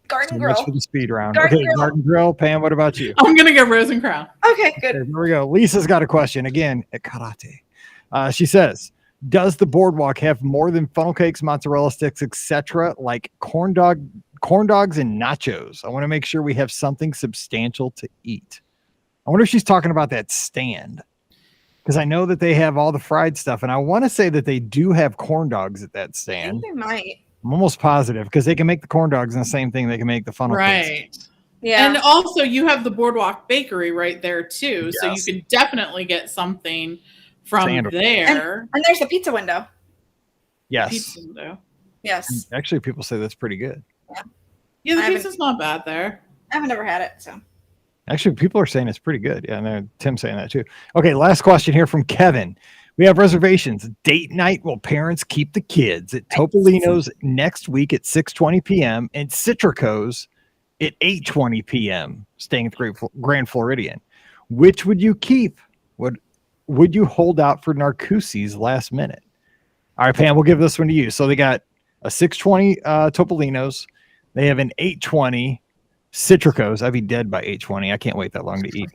Garden Grill. For the speed round. Garden Grill. Pam, what about you? I'm gonna go Rose and Crown. Okay, good. Here we go. Lisa's got a question again at karate. She says, "Does the boardwalk have more than funnel cakes, mozzarella sticks, etc., like corn dogs and nachos? I want to make sure we have something substantial to eat." I wonder if she's talking about that stand, because I know that they have all the fried stuff, and I want to say that they do have corn dogs at that stand. I think they might. I'm almost positive, because they can make the corn dogs and the same thing they can make the funnel cakes. Right. Yeah. And also you have the Boardwalk Bakery right there too. Yes. So you can definitely get something from there. And there's the pizza window. Yes. Pizza window. Yes. Actually, people say that's pretty good. Yeah, the pizza's not bad there. I've never had it, so. Actually, people are saying it's pretty good. Yeah, and Tim's saying that too. Okay, last question here from Kevin. We have reservations. Date night will parents keep the kids at Topolino's next week at 6:20 p.m. and Citrico's at 8:20 p.m. staying at the Grand Floridian. Which would you keep? Would you hold out for Narcoossee's last minute? All right, Pam, we'll give this one to you. So they got a 6:20 Topolino's. They have an 8:20 Citrico's. I'd be dead by 8:20. I can't wait that long to eat.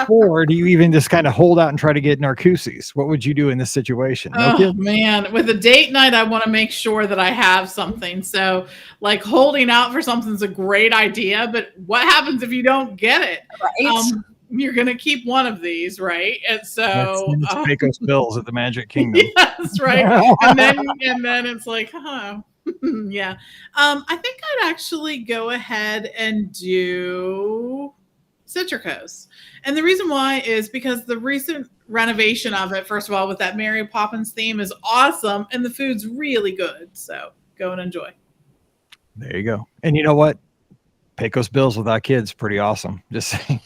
Or do you even just kind of hold out and try to get Narcoossee's? What would you do in this situation? Man, with a date night, I want to make sure that I have something. So holding out for something is a great idea, but what happens if you don't get it? Right. You're going to keep one of these, right? And so Pecos Bills at the Magic Kingdom. Yes, right. and then it's yeah. I think I'd actually go ahead and do Citrico's. And the reason why is because the recent renovation of it, first of all, with that Mary Poppins theme, is awesome, and the food's really good. So go and enjoy. There you go. And you know what? Pecos Bills without kids, pretty awesome. Just saying.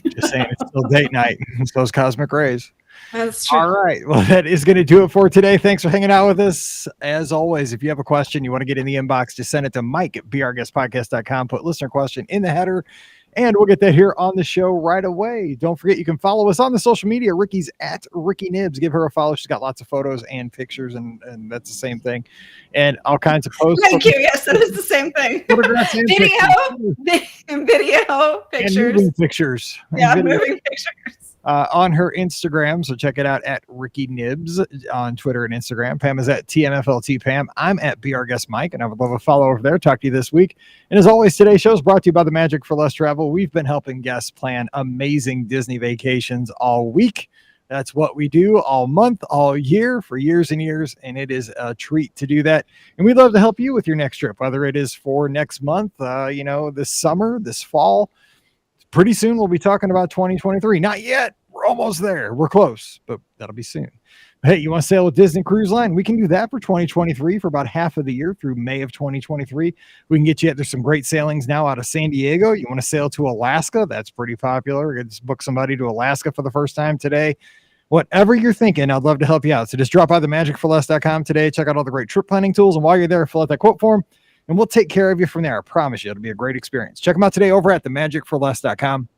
Just saying, it's still date night. It's those cosmic rays. That's true. All right. Well, that is going to do it for today. Thanks for hanging out with us. As always, if you have a question you want to get in the inbox, just send it to mike@beourguestpodcast.com. Put listener question in the header, and we'll get that here on the show right away. Don't forget, you can follow us on the social media. Ricky's at Ricky Nibs. Give her a follow. She's got lots of photos and pictures, and that's the same thing. And all kinds of posts. Thank you. Yes, that is the same thing. Video, pictures. And moving pictures. Yeah, moving pictures. On her Instagram, so check it out at Ricky Nibs on Twitter and Instagram. Pam is at TMFLT Pam. I'm at Be Our Guest Mike, and I would love a follow over there. Talk to you this week. And as always, today's show is brought to you by the Magic for Less Travel. We've been helping guests plan amazing Disney vacations all week. That's what we do all month, all year, for years and years, and it is a treat to do that. And we'd love to help you with your next trip, whether it is for next month, this summer, this fall. Pretty soon we'll be talking about 2023. Not yet. We're almost there. We're close, but that'll be soon. Hey, you want to sail with Disney Cruise Line? We can do that for 2023 for about half of the year through May of 2023. We can get you, there's some great sailings now out of San Diego. You want to sail to Alaska? That's pretty popular. You just book somebody to Alaska for the first time today. Whatever you're thinking, I'd love to help you out. So just drop by themagicforless.com today. Check out all the great trip planning tools. And while you're there, fill out that quote form, and we'll take care of you from there. I promise you, it'll be a great experience. Check them out today over at themagicforless.com.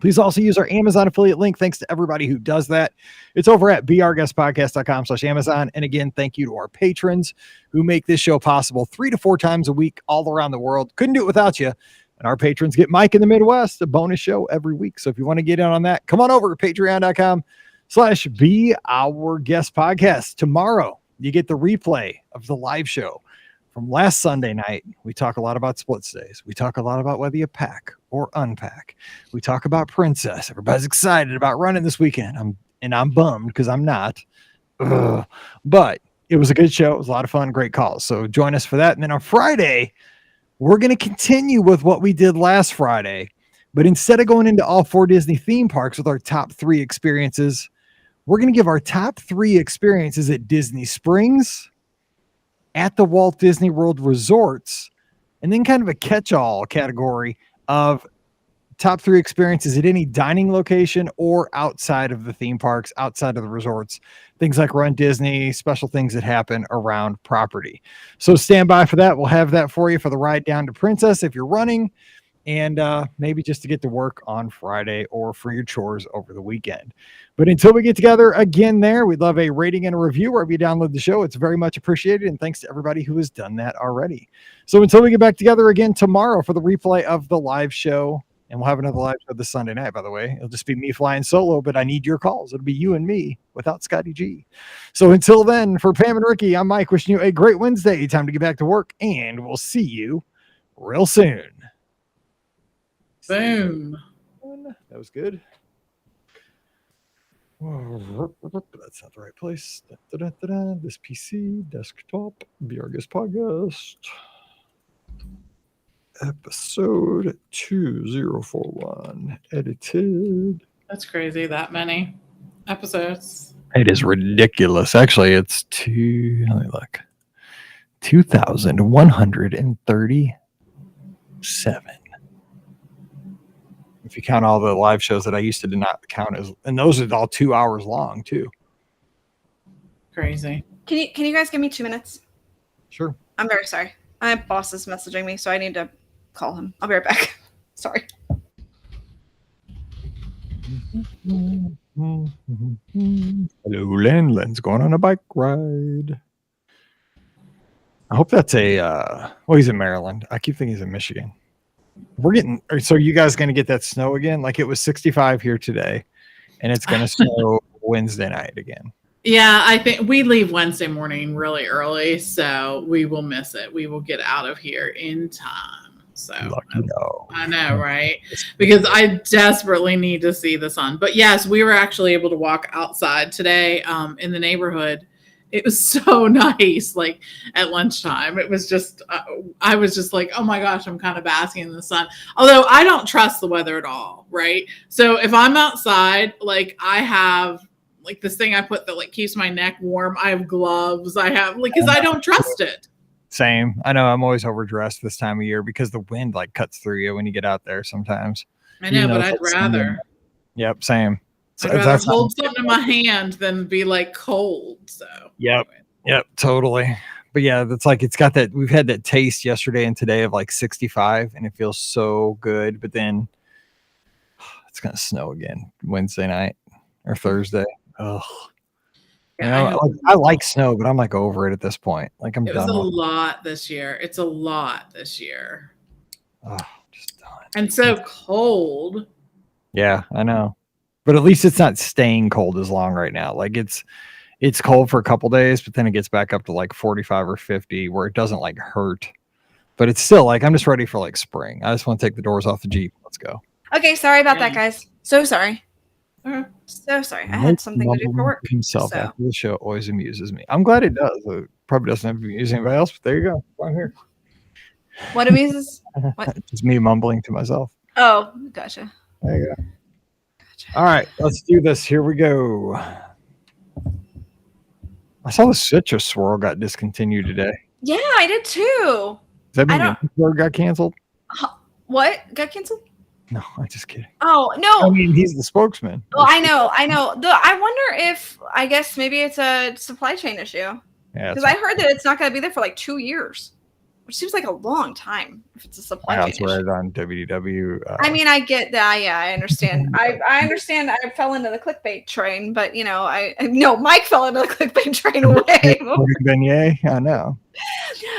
Please also use our Amazon affiliate link. Thanks to everybody who does that. It's over at beourguestpodcast.com/Amazon. And again, thank you to our patrons who make this show possible 3 to 4 times a week all around the world. Couldn't do it without you. And our patrons get Mike in the Midwest, a bonus show every week. So if you want to get in on that, come on over to patreon.com/Be Our Guest Podcast. Tomorrow, you get the replay of the live show from last Sunday night. We talk a lot about split stays. We talk a lot about whether you pack or unpack. We talk about Princess. Everybody's excited about running this weekend. I'm bummed because I'm not. Ugh. But it was a good show. It was a lot of fun. Great calls. So join us for that. And then on Friday, we're going to continue with what we did last Friday. But instead of going into all 4 Disney theme parks with our top 3 experiences, we're going to give our top 3 experiences at Disney Springs, at the Walt Disney World resorts, and then kind of a catch-all category of top 3 experiences at any dining location or outside of the theme parks, outside of the resorts, things like Run Disney, special things that happen around property. So stand by for that. We'll have that for you for the ride down to Princess if you're running, and maybe just to get to work on Friday or for your chores over the weekend. But until we get together again there, we'd love a rating and a review wherever you download the show. It's very much appreciated, and thanks to everybody who has done that already. So until we get back together again tomorrow for the replay of the live show, and we'll have another live show this Sunday night, by the way. It'll just be me flying solo, but I need your calls. It'll be you and me without Scotty G. So until then, for Pam and Ricky, I'm Mike, wishing you a great Wednesday. Time to get back to work, and we'll see you real soon. Boom. That was good. That's not the right place. This PC, desktop, Be Our Guest Podcast. Episode 2041. Edited. That's crazy. That many episodes. It is ridiculous. Actually, it's let me look. 2,137. If you count all the live shows that I used to not count as, and those are all 2 hours long too. Crazy. Can you guys give me 2 minutes? Sure. I'm very sorry. My boss is messaging me, so I need to call him. I'll be right back. Sorry. Hello, Len. Len's going on a bike ride. I hope that's he's in Maryland. I keep thinking he's in Michigan. So you guys going to get that snow again? Like it was 65 here today, and it's going to snow Wednesday night again. Yeah, I think we leave Wednesday morning really early, so we will miss it. We will get out of here in time. So I know, right? Because I desperately need to see the sun. But yes, we were actually able to walk outside today in the neighborhood. It was so nice, like at lunchtime. It was just, I was just like, oh my gosh, I'm kind of basking in the sun. Although I don't trust the weather at all, right? So if I'm outside, like I have like this thing I put that like keeps my neck warm. I have gloves. I have because I don't trust it. Same. I know I'm always overdressed this time of year because the wind like cuts through you when you get out there sometimes. I know, but I'd rather. Yep, same. So I'd rather hold something in my hand than be like cold. So yep, totally. But yeah, that's like it's got that. We've had that taste yesterday and today of like 65, and it feels so good. But then it's gonna snow again Wednesday night or Thursday. Ugh. Yeah, I like snow, but I'm like over it at this point. Like I'm done. It was a lot this year. It's a lot this year. Oh, just done. And so cold. Yeah, I know. But at least it's not staying cold as long right now. Like it's cold for a couple days, but then it gets back up to like 45 or 50 where it doesn't like hurt. But it's still like I'm just ready for like spring. I just want to take the doors off the Jeep. Let's go. Okay, sorry about that, guys. So sorry. Uh-huh. So sorry. I had something to do for work. Himself after the show always amuses me. I'm glad it does. It probably doesn't amuse anybody else, but there you go. I'm here. What amuses? What? It's me mumbling to myself. Oh, gotcha. There you go. All right, let's do this. Here we go. I saw the citrus swirl got discontinued today. Yeah, I did too. Does that mean the got canceled? What? Got canceled? No, I'm just kidding. Oh, no. I mean, he's the spokesman. Well, I know. I wonder if, I guess maybe it's a supply chain issue. Yeah. Because I heard that it's not going to be there for like 2 years, which seems like a long time if it's a supply chain issue. That's right on WDW. I mean, I get that. Yeah, I understand. I understand I fell into the clickbait train, but, Mike fell into the clickbait train way. Beignet, I know.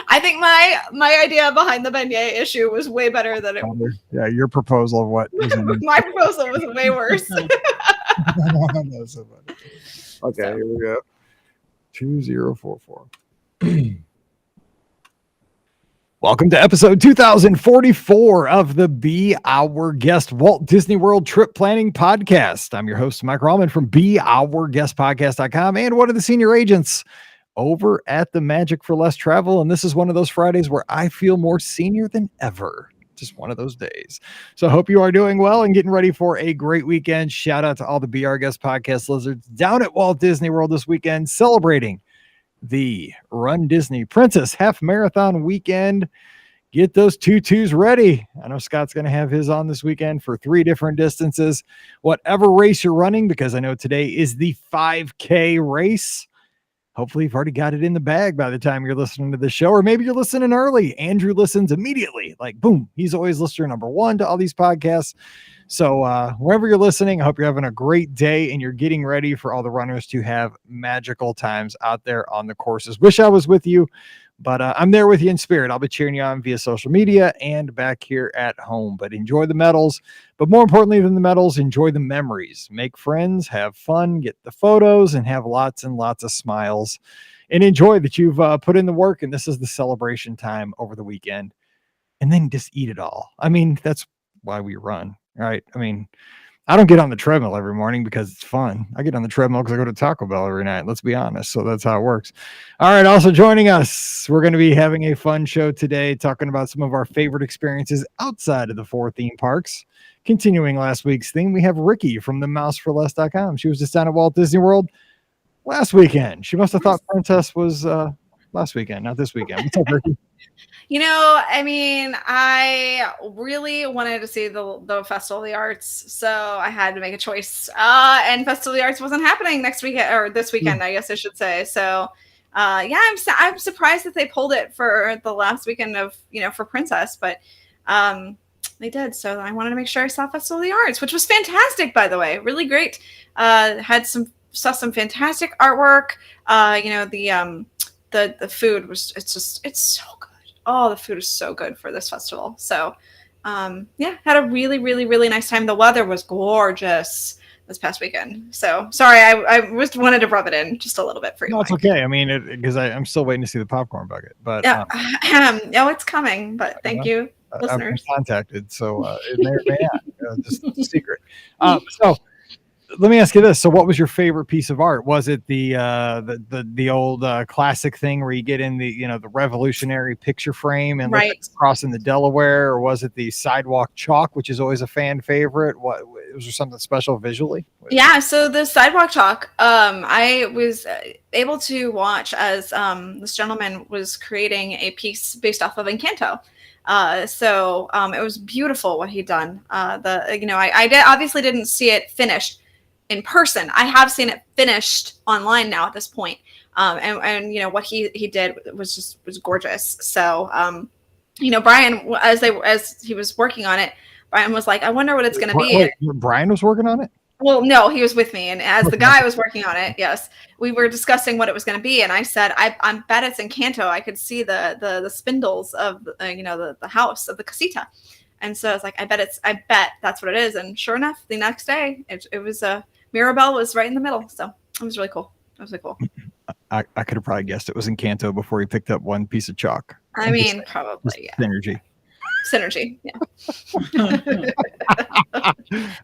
I think my idea behind the beignet issue was way better than it. Yeah, your proposal of what was in My proposal was way worse. Okay, here we go. 2044. Welcome to episode 2044 of the Be Our Guest Walt Disney World Trip Planning Podcast. I'm your host, Mike Rallman from BeOurGuestPodcast.com and one of the senior agents over at the Magic for Less Travel. And this is one of those Fridays where I feel more senior than ever. Just one of those days. So I hope you are doing well and getting ready for a great weekend. Shout out to all the Be Our Guest Podcast lizards down at Walt Disney World this weekend, celebrating the Run Disney Princess Half Marathon weekend. Get those tutus ready. I know Scott's going to have his on this weekend for 3 different distances. Whatever race you're running, because I know today is the 5K race. Hopefully you've already got it in the bag by the time you're listening to the show, or maybe you're listening early. Andrew listens immediately, like boom. He's always listener number 1 to all these podcasts. So wherever you're listening, I hope you're having a great day and you're getting ready for all the runners to have magical times out there on the courses. Wish I was with you, but I'm there with you in spirit. I'll be cheering you on via social media and back here at home. But enjoy the medals. But more importantly than the medals, enjoy the memories. Make friends, have fun, get the photos, and have lots and lots of smiles. And enjoy that you've put in the work, and this is the celebration time over the weekend. And then just eat it all. I mean, that's why we run, right? I mean, I don't get on the treadmill every morning because it's fun. I get on the treadmill because I go to Taco Bell every night. Let's be honest. So that's how it works. All right. Also joining us, we're going to be having a fun show today, talking about some of our favorite experiences outside of the 4 theme parks. Continuing last week's theme, we have Ricky from the mouseforless.com. She was just down at Walt Disney World last weekend. She must have thought Princess was last weekend, not this weekend. What's up, Ricky? You know, I mean, I really wanted to see the Festival of the Arts, so I had to make a choice. And Festival of the Arts wasn't happening next weekend, or this weekend, I guess I should say. So, yeah, I'm surprised that they pulled it for the last weekend of, for Princess, but they did. So I wanted to make sure I saw Festival of the Arts, which was fantastic, by the way, really great. Saw some fantastic artwork. The food was, it's so good. Oh, the food is so good for this festival. So, yeah, had a really, really, really nice time. The weather was gorgeous this past weekend. So, sorry, I just wanted to rub it in just a little bit for you. No, it's okay. I mean, because I'm still waiting to see the popcorn bucket. But yeah, it's coming. But thank you, listeners. I've been contacted, so it may or may not. Just a secret. So. Let me ask you this. So what was your favorite piece of art? Was it the old classic thing where you get in the revolutionary picture frame and right. crossing the Delaware, or was it the sidewalk chalk, which is always a fan favorite? What was there something special visually? Yeah, so the sidewalk chalk, I was able to watch as this gentleman was creating a piece based off of Encanto. So it was beautiful what he'd done. I obviously didn't see it finished in person. I have seen it finished online now at this point. And what he did was gorgeous. So, Brian, as he was working on it, Brian was like, I wonder what it's going to be. Wait, Brian was working on it? Well, no, he was with me. And as the guy was working on it, yes, we were discussing what it was going to be. And I said, I bet it's Encanto. I could see the spindles of, the house of the casita. And so I was like, I bet that's what it is. And sure enough, the next day it was Mirabelle was right in the middle. So it was really cool. I could have probably guessed it was Encanto before he picked up one piece of chalk. I mean, probably, yeah. Synergy, yeah.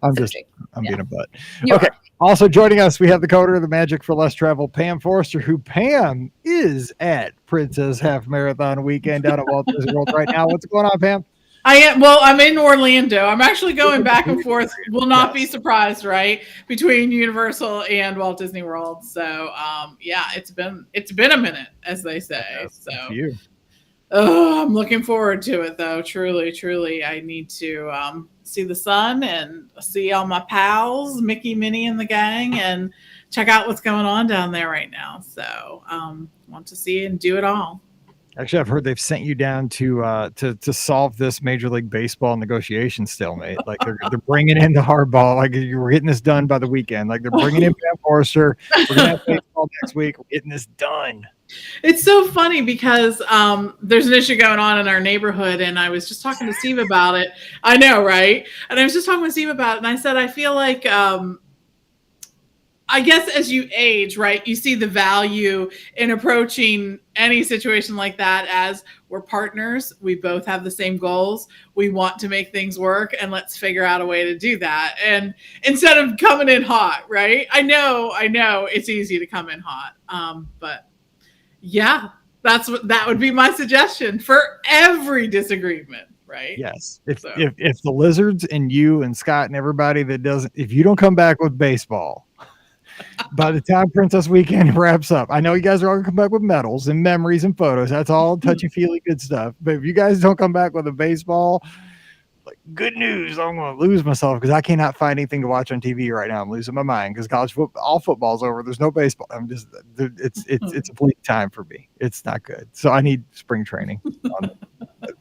I'm being a butt. Okay. Also joining us, we have the coder of the Magic for Less Travel, Pam Forrester, who Pam is at Princess Half Marathon weekend down at Walt Disney World right now. What's going on, Pam? I'm in Orlando. I'm actually going back and forth. Will not be surprised, right? Between Universal and Walt Disney World. So, it's been a minute, as they say. So, I'm looking forward to it, though. Truly, I need to see the sun and see all my pals, Mickey, Minnie, and the gang, and check out what's going on down there right now. So, want to see and do it all. Actually, I've heard they've sent you down to solve this Major League Baseball negotiation stalemate. Like they're bringing in the hardball. Like we're getting this done by the weekend. Like they're bringing in Pam Forrester. We're gonna have baseball next week. We're getting this done. It's so funny because there's an issue going on in our neighborhood, and I was just talking to Steve about it. I know, right? And I was just talking with Steve about it, and I said, I feel like, I guess as you age, right, you see the value in approaching any situation like that as we're partners. We both have the same goals. We want to make things work, and let's figure out a way to do that. And instead of coming in hot, right? I know it's easy to come in hot. But yeah, that would be my suggestion for every disagreement, right? Yes. If the lizards and you and Scott and everybody if you don't come back with baseball by the time Princess Weekend wraps up, I know you guys are all gonna come back with medals and memories and photos. That's all touchy-feely good stuff. But if you guys don't come back with a baseball, like, good news, I'm gonna lose myself because I cannot find anything to watch on TV right now. I'm losing my mind because college football, all football's over. There's no baseball. It's a bleak time for me. It's not good. So I need spring training on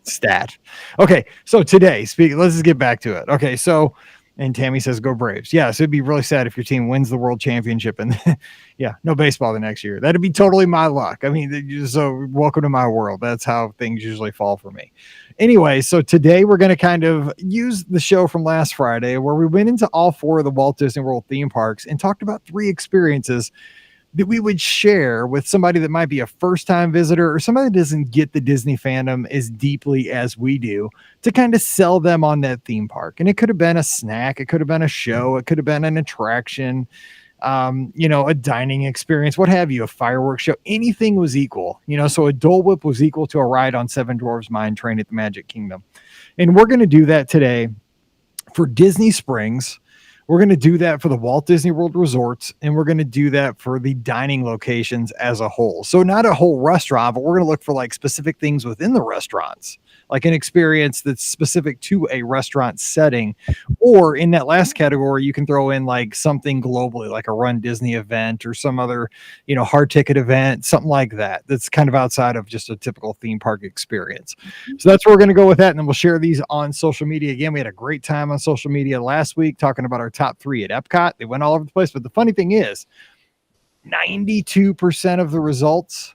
stat. Okay, so today, let's just get back to it. Okay, so. And Tammy says, go Braves. Yeah, so it'd be really sad if your team wins the world championship and yeah, no baseball the next year. That'd be totally my luck. I mean, so welcome to my world. That's how things usually fall for me. Anyway, so today we're going to kind of use the show from last Friday where we went into all 4 of the Walt Disney World theme parks and talked about 3 experiences that we would share with somebody that might be a first-time visitor or somebody that doesn't get the Disney fandom as deeply as we do to kind of sell them on that theme park. And it could have been a snack. It could have been a show. It could have been an attraction, a dining experience, what have you, a fireworks show. Anything was equal, so a Dole Whip was equal to a ride on Seven Dwarfs Mine Train at the Magic Kingdom. And we're going to do that today for Disney Springs. We're going to do that for the Walt Disney World resorts, and we're going to do that for the dining locations as a whole. So not a whole restaurant, but we're going to look for like specific things within the restaurants, like an experience that's specific to a restaurant setting. Or in that last category, you can throw in like something globally, like a Run Disney event or some other, hard ticket event, something like that. That's kind of outside of just a typical theme park experience. So that's where we're going to go with that. And then we'll share these on social media. Again, we had a great time on social media last week talking about our top 3 at Epcot. They went all over the place. But the funny thing is 92% of the results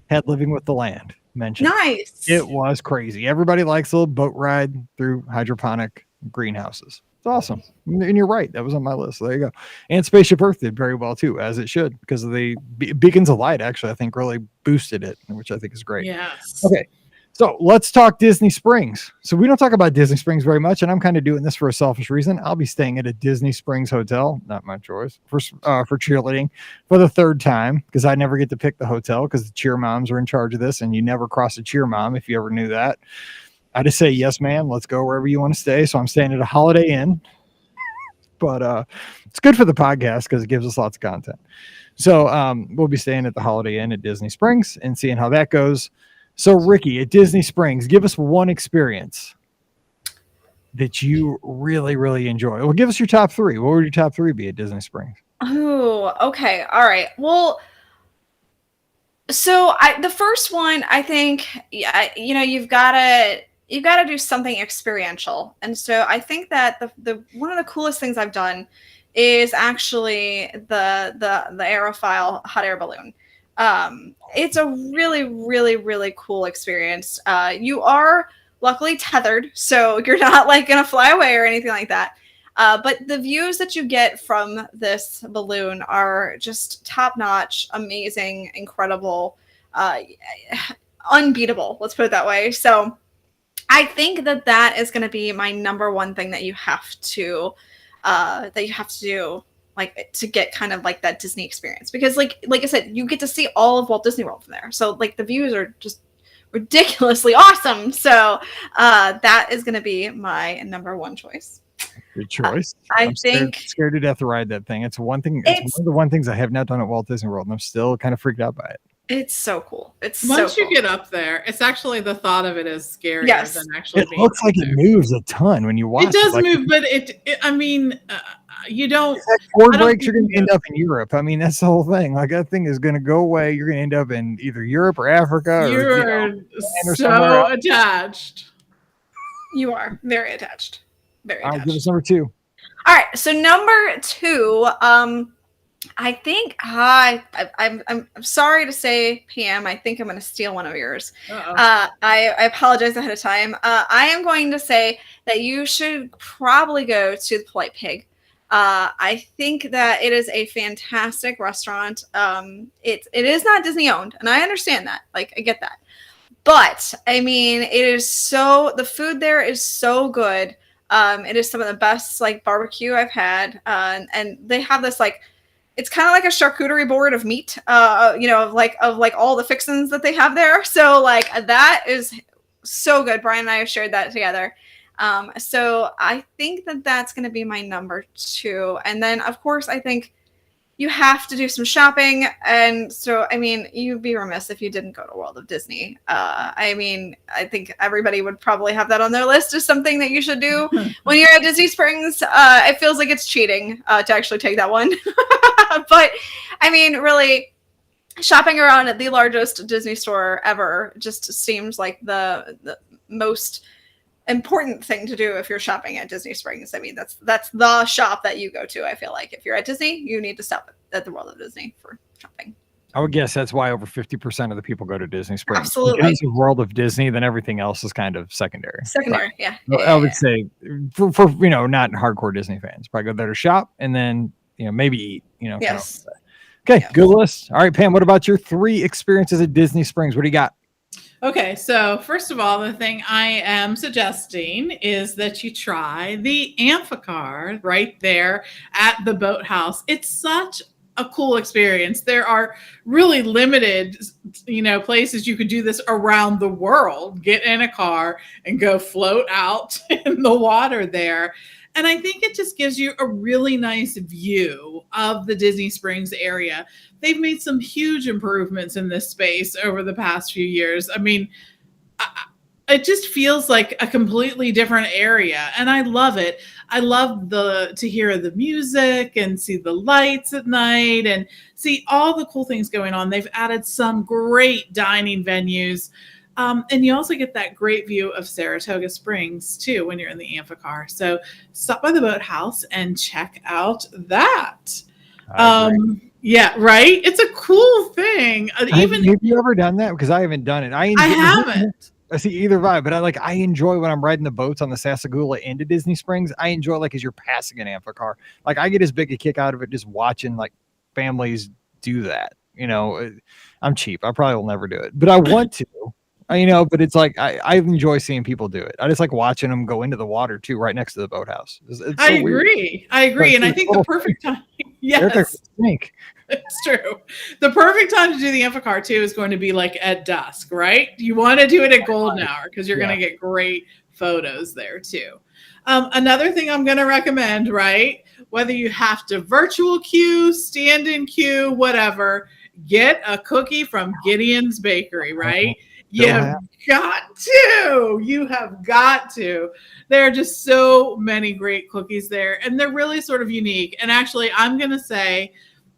had Living with the Land mentioned. Nice. It was crazy. Everybody likes a little boat ride through hydroponic greenhouses. It's awesome. And you're right. That was on my list. So there you go. And Spaceship Earth did very well too, as it should, because of the beacons of light actually, I think really boosted it, which I think is great. Yes. Okay. So let's talk Disney Springs. So we don't talk about Disney Springs very much, and I'm kind of doing this for a selfish reason. I'll be staying at a Disney Springs hotel, not my choice, for cheerleading for the 3rd time, because I never get to pick the hotel because the cheer moms are in charge of this, and you never cross a cheer mom if you ever knew that. I just say, yes, ma'am, let's go wherever you want to stay. So I'm staying at a Holiday Inn, but it's good for the podcast because it gives us lots of content. So we'll be staying at the Holiday Inn at Disney Springs and seeing how that goes. So, Ricky, at Disney Springs, give us one experience that you really, really enjoy. Well, give us your top 3. What would your top 3 be at Disney Springs? Oh, okay. All right. Well, so the first one, I think, you've got to do something experiential. And so I think that the one of the coolest things I've done is actually the Aerophile hot air balloon. It's a really, really, really cool experience. You are luckily tethered, so you're not like going to fly away or anything like that. But the views that you get from this balloon are just top-notch, amazing, incredible, unbeatable. Let's put it that way. So I think that is going to be my number one thing that you have to do, like, to get kind of like that Disney experience, because like I said, you get to see all of Walt Disney World from there. So like the views are just ridiculously awesome. So that is going to be my number one choice. Good choice. I'm scared to death to ride that thing. It's one thing. It's one of the things I have not done at Walt Disney World, and I'm still kind of freaked out by it. It's so cool. Once you get up there, it's actually the thought of it is scarier than actually. It looks like it moves a ton when you watch. It does move, but you don't. Board breaks, you're going to end up in Europe. I mean, that's the whole thing. Like, that thing is going to go away. You're going to end up in either Europe or Africa. You're so attached. You are very attached. Very attached. Give us number 2. All right. So number 2, I think I'm sorry to say, Pam. I think I'm going to steal one of yours. I apologize ahead of time. I am going to say that you should probably go to the Polite Pig. I think that it is a fantastic restaurant. It is not Disney owned, and I understand that. Like, I get that. But I mean, the food there is so good. It is some of the best like barbecue I've had. And they have this like, it's kind of like a charcuterie board of meat, of like all the fixins that they have there. So like that is so good. Brian and I have shared that together. So I think that that's going to be my number 2. And then of course, I think you have to do some shopping. And so, I mean, you'd be remiss if you didn't go to World of Disney. I mean, I think everybody would probably have that on their list as something that you should do when you're at Disney Springs. It feels like it's cheating to actually take that one. But I mean, really, shopping around at the largest Disney store ever just seems like the most important thing to do if you're shopping at Disney Springs. I mean, that's the shop that you go to. I feel like if you're at Disney, you need to stop at the World of Disney for shopping. I would guess that's why over 50% of the people go to Disney Springs. Absolutely. Because of World of Disney, then everything else is kind of secondary. Yeah. I would say for not hardcore Disney fans, probably go there to shop and then maybe eat. Yes. Okay, yeah. Good list. All right, Pam. What about your 3 experiences at Disney Springs? What do you got? Okay, so first of all, the thing I am suggesting is that you try the amphicar right there at the boathouse. It's such a cool experience. There are really limited, places you could do this around the world. Get in a car and go float out in the water there. And I think it just gives you a really nice view of the Disney Springs area. They've made some huge improvements in this space over the past few years. I mean, it just feels like a completely different area. And I love it. I love to hear the music and see the lights at night and see all the cool things going on. They've added some great dining venues. And you also get that great view of Saratoga Springs, too, when you're in the amphicar. So stop by the boathouse and check out that. Yeah, right? It's a cool thing. Have you ever done that? Because I haven't done it. I haven't. I see either vibe, but I enjoy when I'm riding the boats on the Sassagoula into Disney Springs. I enjoy as you're passing an amphicar. Like I get as big a kick out of it just watching families do that. I'm cheap. I probably will never do it, but I want to. But it's I enjoy seeing people do it. I just like watching them go into the water too, right next to the boathouse. It's so I agree. And I think the perfect time. Yes, it's true. The perfect time to do the amphicar too is going to be at dusk, right? You want to do it at golden hour because you're going to get great photos there too. Another thing I'm going to recommend, right? Whether you have to virtual queue, stand in queue, whatever, get a cookie from Gideon's Bakery, right? You have got to. There are just so many great cookies there, and they're really sort of unique. And actually, I'm going to say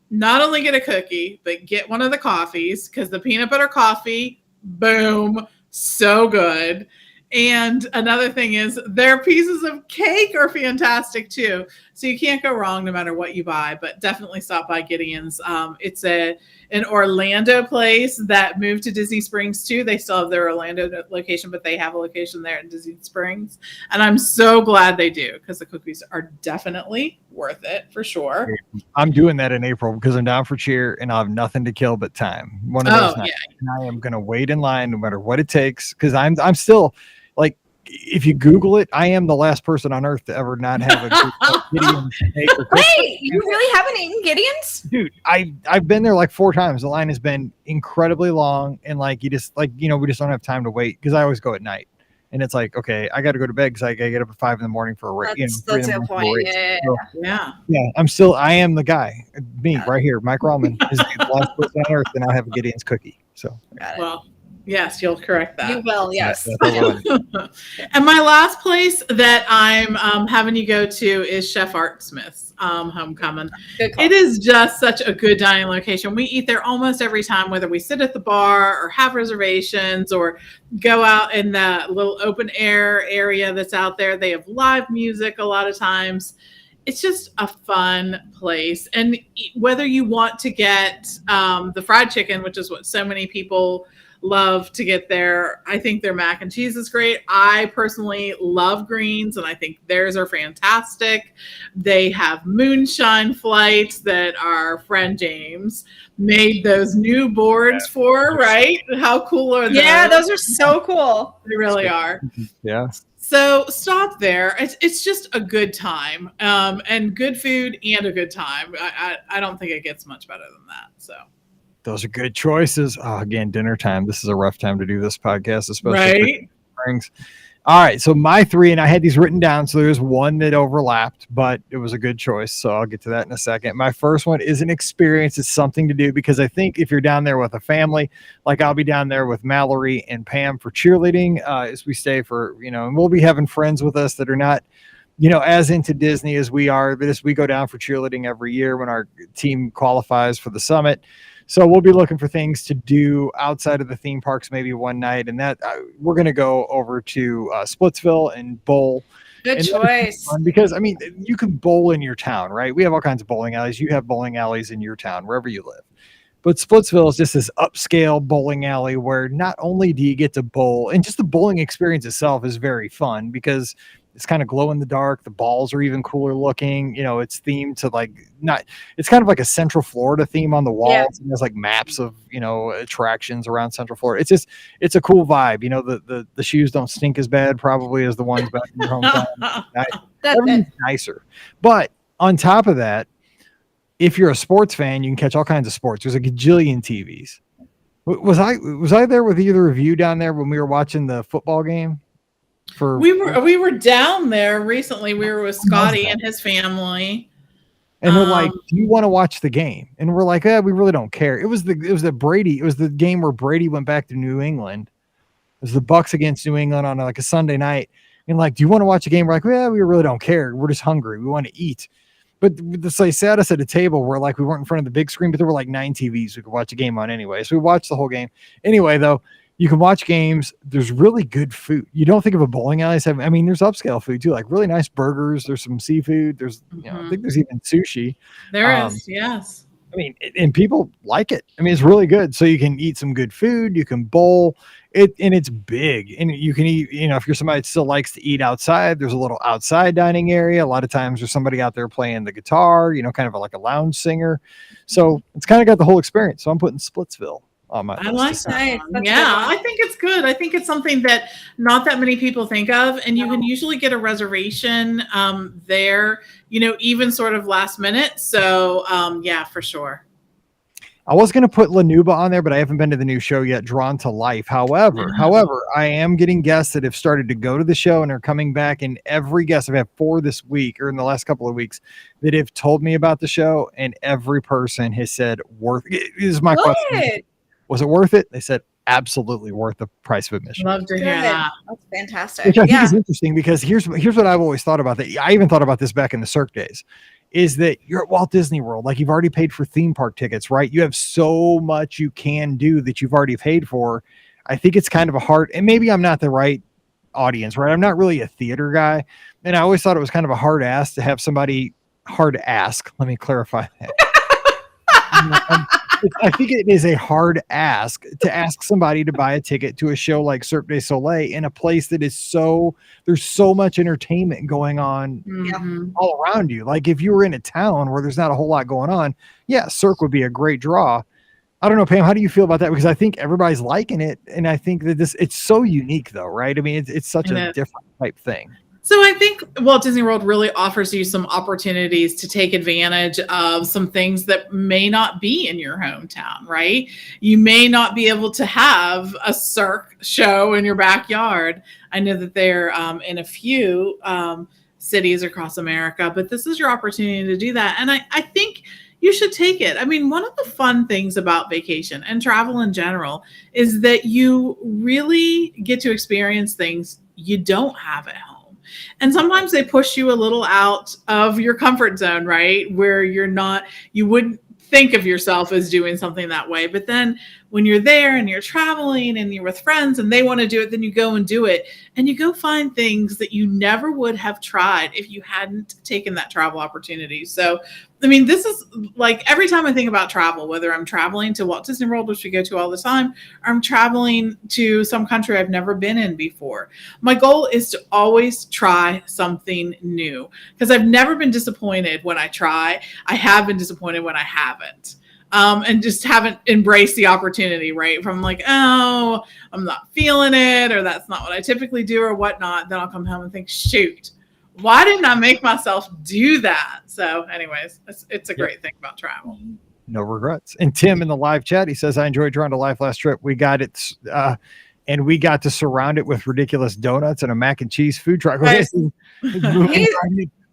not only get a cookie, but get one of the coffees because the peanut butter coffee, boom, so good. And another thing is their pieces of cake are fantastic too. So you can't go wrong no matter what you buy, but definitely stop by Gideon's. It's an Orlando place that moved to Disney Springs too. They still have their Orlando location, but they have a location there in Disney Springs. And I'm so glad they do because the cookies are definitely worth it for sure. I'm doing that in April because I'm down for cheer and I have nothing to kill but time. One of those nights. Yeah. And I am going to wait in line no matter what it takes because I'm still if you Google it, I am the last person on earth to ever not have a Gideon's cake. Wait, you really haven't eaten Gideon's? Dude, I've been there 4 times. The line has been incredibly long and you just we just don't have time to wait because I always go at night. And it's okay, I got to go to bed because I got to get up at 5 a.m. for a race. That's a point. Yeah. I am the guy. Me right here. Mike Rallman is the last person on earth, and I have a Gideon's cookie. So, well, yes, you'll correct that. You will, yes. And my last place that I'm having you go to is Chef Art Smith's Homecoming. It is just such a good dining location. We eat there almost every time, whether we sit at the bar or have reservations or go out in that little open air area that's out there. They have live music a lot of times. it's just a fun place. And whether you want to get the fried chicken, which is what so many people love to get there, I think their mac and cheese is great. I personally love greens, and I think theirs are fantastic. They have moonshine flights that our friend James made those new boards for, right? How cool are those? Yeah, those are so cool. They really are. Yeah. So stop there. It's just a good time, and good food and a good time. I don't think it gets much better than that. So those are good choices. Oh, again, dinner time. This is a rough time to do this podcast, especially right. Springs. All right, so my 3, and I had these written down, so there's one that overlapped, but it was a good choice, so I'll get to that in a second. My first one is an experience. It's something to do, because I think if you're down there with a family, like I'll be down there with Mallory and Pam for cheerleading, as we stay for, and we'll be having friends with us that are not, as into Disney as we are, but as we go down for cheerleading every year when our team qualifies for the summit. So we'll be looking for things to do outside of the theme parks, maybe one night. And that we're going to go over to Splitsville and bowl. Good choice. Because, you can bowl in your town, right? We have all kinds of bowling alleys. You have bowling alleys in your town, wherever you live. But Splitsville is just this upscale bowling alley where not only do you get to bowl, and just the bowling experience itself is very fun because it's kind of glow in the dark. The balls are even cooler looking. It's themed to it's kind of like a Central Florida theme on the walls. Yeah. And there's like maps of, attractions around Central Florida. It's a cool vibe. The shoes don't stink as bad probably as the ones back in your hometown. Everything's nicer. But on top of that, if you're a sports fan, you can catch all kinds of sports. There's a gajillion TVs. Was I there with either of you down there when we were watching the football game? We were down there recently. We were with Scotty and his family, and they're like, "Do you want to watch the game?" And we're like, we really don't care." It was the game where Brady went back to New England. It was the Bucks against New England on like a Sunday night, and like, "Do you want to watch a game?" We're like, we really don't care. We're just hungry. We want to eat. But they sat us at a table where like we weren't in front of the big screen, but there were like 9 TVs we could watch a game on anyway. So we watched the whole game anyway. Though. You can watch games. There's really good food. You don't think of a bowling alley as having, there's upscale food too, like really nice burgers. There's some seafood. There's, I think there's even sushi. There is, yes. And people like it. It's really good. So you can eat some good food. You can bowl it, and it's big. And you can eat, if you're somebody that still likes to eat outside, there's a little outside dining area. A lot of times there's somebody out there playing the guitar, kind of like a lounge singer. So it's kind of got the whole experience. So I'm putting Splitsville on my list. I like that. Yeah, I think it's good. I think it's something that not that many people think of, and you can usually get a reservation there, even sort of last minute. So yeah, for sure. I was going to put La Nuba on there, but I haven't been to the new show yet, Drawn to Life. However, I am getting guests that have started to go to the show and are coming back, and every guest, I've had 4 this week or in the last couple of weeks that have told me about the show, and every person has said worth it. This is my question. Was it worth it? They said absolutely worth the price of admission. Love to hear that. That's fantastic. Which I think is interesting because here's what I've always thought about that. I even thought about this back in the Cirque days, is that you're at Walt Disney World. Like, you've already paid for theme park tickets, right? You have so much you can do that you've already paid for. I think it's kind of a hard, and maybe I'm not the right audience, right? I'm not really a theater guy. And I always thought it was kind of a hard ask to have somebody hard to ask. Let me clarify that. I think it is a hard ask to ask somebody to buy a ticket to a show like Cirque du Soleil in a place that is there's so much entertainment going on all around you. Like, if you were in a town where there's not a whole lot going on, yeah, Cirque would be a great draw. I don't know, Pam, how do you feel about that? Because I think everybody's liking it. And I think that it's so unique though, right? It's such a different type thing. So I think Walt Disney World really offers you some opportunities to take advantage of some things that may not be in your hometown, right? You may not be able to have a Cirque show in your backyard. I know that they're in a few cities across America, but this is your opportunity to do that. And I think you should take it. One of the fun things about vacation and travel in general is that you really get to experience things you don't have at home. And sometimes they push you a little out of your comfort zone, right? Where you wouldn't think of yourself as doing something that way. But then when you're there and you're traveling and you're with friends and they want to do it, then you go and do it. And you go find things that you never would have tried if you hadn't taken that travel opportunity. So, I mean, this is like every time I think about travel, whether I'm traveling to Walt Disney World, which we go to all the time, or I'm traveling to some country I've never been in before, my goal is to always try something new, because I've never been disappointed when I try. I have been disappointed when I haven't. And just haven't embraced the opportunity, right? From like, oh, I'm not feeling it, or that's not what I typically do, or whatnot. Then I'll come home and think, shoot, why didn't I make myself do that? So anyways, it's a great thing about travel. No regrets. And Tim in the live chat, he says, I enjoyed Drawn to Life last trip. We got it, and we got to surround it with ridiculous donuts and a mac and cheese food truck. Nice.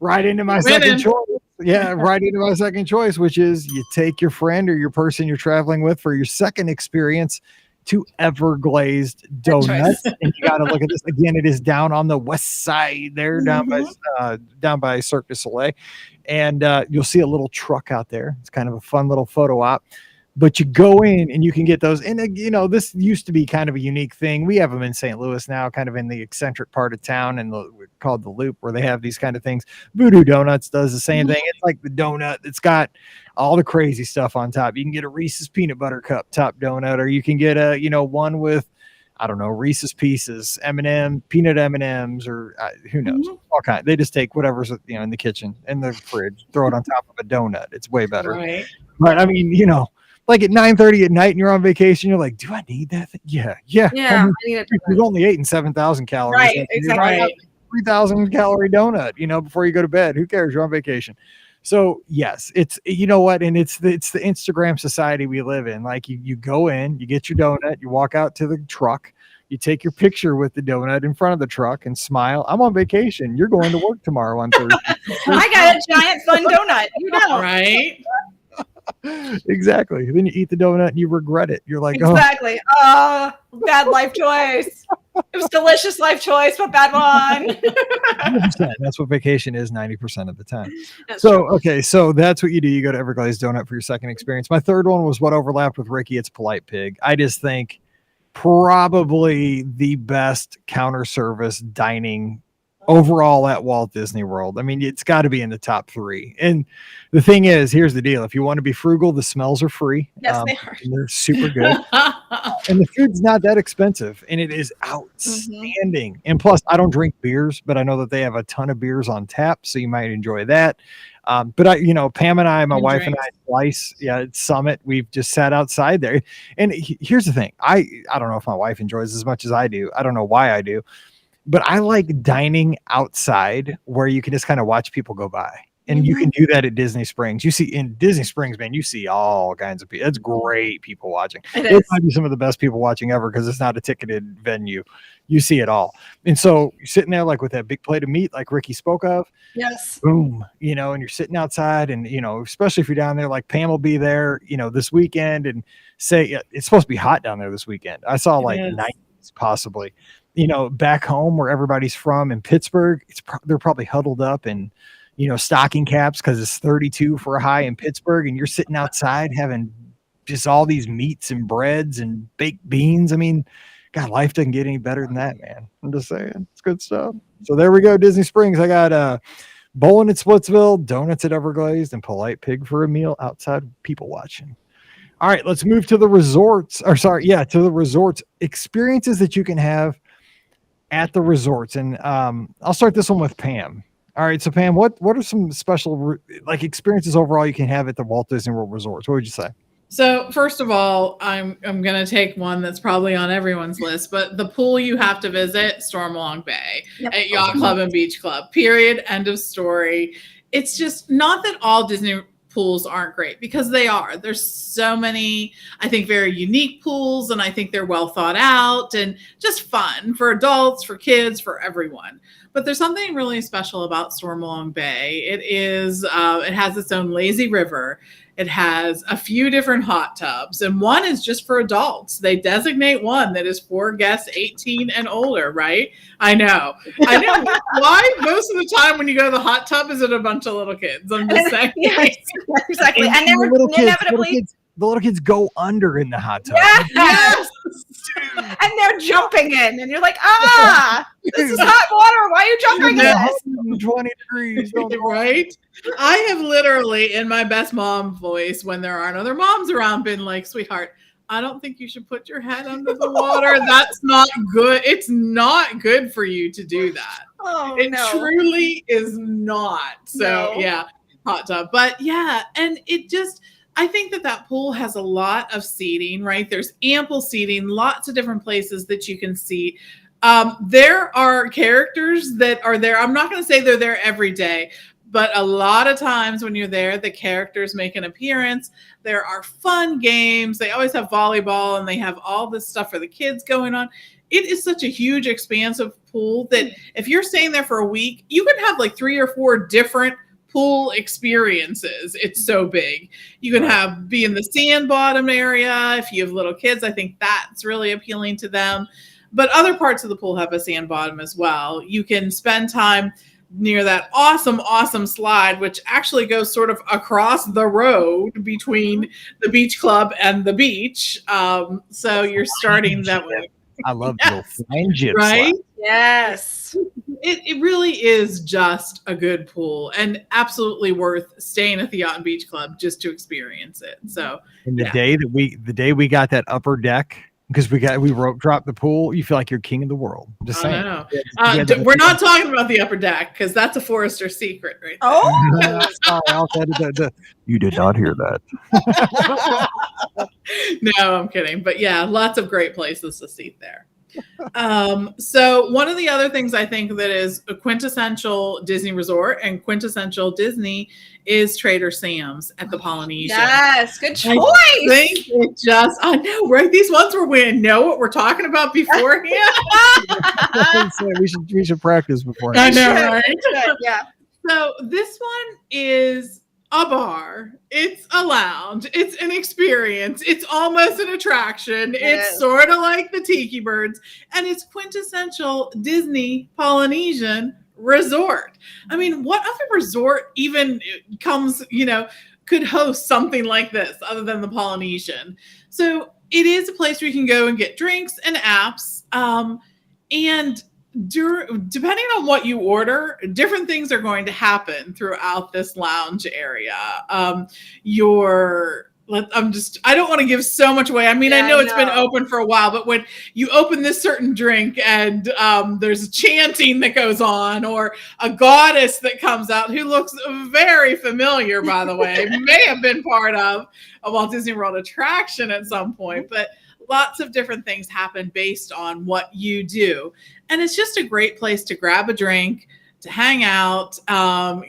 Right into my second choice. Yeah, right into my second choice, which is you take your friend or your person you're traveling with for your second experience to Everglazed Donuts. And you got to look at this again. It is down on the west side there, down by Cirque du Soleil, and you'll see a little truck out there. It's kind of a fun little photo op. But you go in and you can get those. And, you know, this used to be kind of a unique thing. We have them in St. Louis now, kind of in the eccentric part of town, and called the Loop, where they have these kind of things. Voodoo Donuts does the same thing. It's like the donut. It's got all the crazy stuff on top. You can get a Reese's peanut butter cup top donut, or you can get a, you know, one with, I don't know, Reese's Pieces, peanut M&Ms, or who knows, all kind. They just take whatever's, you know, in the kitchen, in the fridge, throw it on top of a donut. It's way better. Right. But I mean, you know, like at 9:30 at night and you're on vacation, you're like, do I need that thing? Yeah. I need it. You've only eaten 7,000 calories. Right, exactly. 3,000 calorie donut, you know, before you go to bed. Who cares? You're on vacation. So yes, it's, you know what? And it's the Instagram society we live in. Like you go in, you get your donut, you walk out to the truck, you take your picture with the donut in front of the truck and smile. I'm on vacation. You're going to work tomorrow on Thursday. I got a giant fun donut. You know. Right. Exactly. Then you eat the donut and you regret it. You're like, exactly. Bad life choice. It was delicious life choice, but bad one. 100%. That's what vacation is 90% of the time. Okay, so that's what you do. You go to Everglazed Donut for your second experience. My third one was what overlapped with Ricky. It's Polite Pig. I just think probably the best counter service dining overall at Walt Disney World. I mean, it's got to be in the top 3. And the thing is, here's the deal. If you want to be frugal, the smells are free. Yes, they are. And they're super good. And the food's not that expensive. And it is outstanding. And plus, I don't drink beers, but I know that they have a ton of beers on tap. So you might enjoy that. But I, you know, Pam and I, my wife and I, twice, at Summit, we've just sat outside there. And here's the thing. I don't know if my wife enjoys as much as I do. I don't know why I do. But I like dining outside where you can just kind of watch people go by. And you can do that at Disney Springs. You see in Disney Springs, man, you see all kinds of people. It's great people watching. It might be some of the best people watching ever because it's not a ticketed venue. You see it all. And so you're sitting there like with that big plate of meat like Ricky spoke of. Yes. Boom. You know, and you're sitting outside and, you know, especially if you're down there, like Pam will be there, you know, this weekend and say it's supposed to be hot down there this weekend. I saw like 90s possibly. You know, back home where everybody's from in Pittsburgh, they're probably huddled up in, you know, stocking caps because it's 32 for a high in Pittsburgh, and you're sitting outside having just all these meats and breads and baked beans. I mean, God, life doesn't get any better than that, man. I'm just saying, it's good stuff. So there we go, Disney Springs. I got bowling at Splitsville, donuts at Everglazed, and Polite Pig for a meal outside people watching. All right, let's move to the resorts. To the resorts experiences that you can have at the resorts. And I'll start this one with Pam. All right, so Pam, what are some special like experiences overall you can have at the Walt Disney World resorts? What would you say? So first of all, I'm going to take one that's probably on everyone's list, but the pool you have to visit, Stormalong Bay at Yacht Club and Beach Club, period, end of story. It's just not that all Disney pools aren't great, because they are. There's so many, I think, very unique pools, and I think they're well thought out and just fun for adults, for kids, for everyone. But there's something really special about Stormalong Bay. It has its own lazy river. It has a few different hot tubs, and one is just for adults. They designate one that is for guests 18 and older, right? I know. Why most of the time when you go to the hot tub is it a bunch of little kids? I'm just saying. Yes, exactly. And they're little inevitably the little kids go under in the hot tub. Yes. And they're jumping in, and you're like, this is hot water. Why are you jumping in this? 120 degrees. Right? I have literally, in my best mom voice, when there aren't other moms around, been like, sweetheart, I don't think you should put your head under the water. That's not good. It's not good for you to do that. Oh, it no. truly is not. So, No. yeah, hot tub. But yeah, and it just, I think that pool has a lot of seating, right? There's ample seating, lots of different places that you can seat. There are characters that are there. I'm not going to say they're there every day, but a lot of times when you're there, the characters make an appearance. There are fun games. They always have volleyball, and they have all this stuff for the kids going on. It is such a huge, expansive pool that if you're staying there for a week, you can have like 3 or 4 different pool experiences. It's so big. You can be in the sand bottom area. If you have little kids, I think that's really appealing to them. But other parts of the pool have a sand bottom as well. You can spend time near that awesome slide, which actually goes sort of across the road between the beach club and the beach. So you're starting that way. I love the flying gypsy. Right? Yes. It really is just a good pool and absolutely worth staying at the Yacht and Beach Club just to experience it. So, and the day we got that upper deck, because we rope dropped the pool, you feel like you're king of the world. Just saying. We're not talking about the upper deck because that's a Forester secret, right? Oh, you did not hear that. No, I'm kidding. But yeah, lots of great places to seat there. So one of the other things I think that is a quintessential Disney resort and quintessential Disney is Trader Sam's at the Polynesian. Yes, good choice. I know, right? These ones where we know what we're talking about beforehand. we should practice beforehand. I know, right? Yeah. So this one is a bar. It's a lounge. It's an experience. It's almost an attraction. Yes. It's sort of like the Tiki Birds, and it's quintessential Disney Polynesian resort. I mean, what other resort even could host something like this other than the Polynesian? So it is a place where you can go and get drinks and apps. And depending on what you order, different things are going to happen throughout this lounge area. I don't want to give so much away. I mean, I know it's been open for a while, but when you open this certain drink and there's chanting that goes on, or a goddess that comes out who looks very familiar, by the way, may have been part of a Walt Disney World attraction at some point, but lots of different things happen based on what you do. And it's just a great place to grab a drink, to hang out,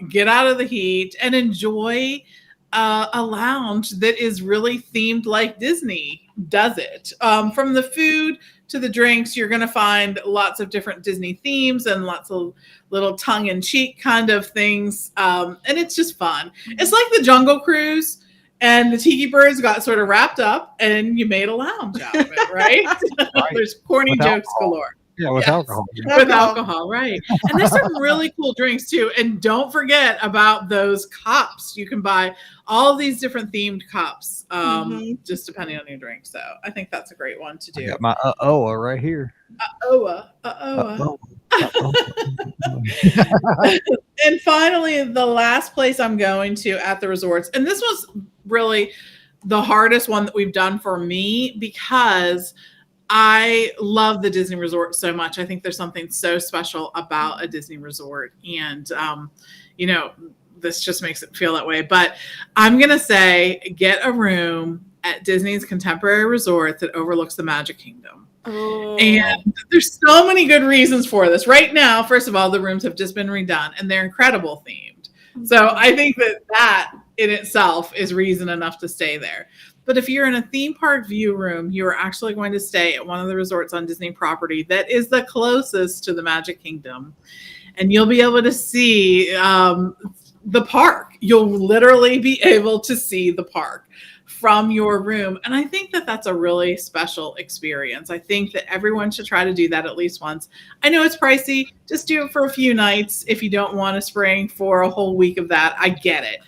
get out of the heat, and enjoy a lounge that is really themed like Disney does it. From the food to the drinks, you're going to find lots of different Disney themes and lots of little tongue-in-cheek kind of things. And it's just fun. It's like the Jungle Cruise. And the Tiki Birds got sort of wrapped up, and you made a lounge out of it, right? There's corny jokes galore. Yeah, with alcohol. With alcohol, right. And there's some really cool drinks, too. And don't forget about those cups. You can buy all these different themed cups, just depending on your drink. So I think that's a great one to do. I got my right here. And finally, the last place I'm going to at the resorts, and this was really the hardest one that we've done for me because I love the Disney resort so much. I think there's something so special about a Disney resort, and this just makes it feel that way. But I'm gonna say, get a room at Disney's Contemporary Resort that overlooks the Magic Kingdom. Oh. And there's so many good reasons for this. Right now, first of all, the rooms have just been redone and they're incredible themed. So I think that in itself is reason enough to stay there. But if you're in a theme park view room, you are actually going to stay at one of the resorts on Disney property that is the closest to the Magic Kingdom. And you'll be able to see the park. You'll literally be able to see the park from your room. And I think that that's a really special experience. I think that everyone should try to do that at least once. I know it's pricey. Just do it for a few nights if you don't want to spring for a whole week of that. I get it.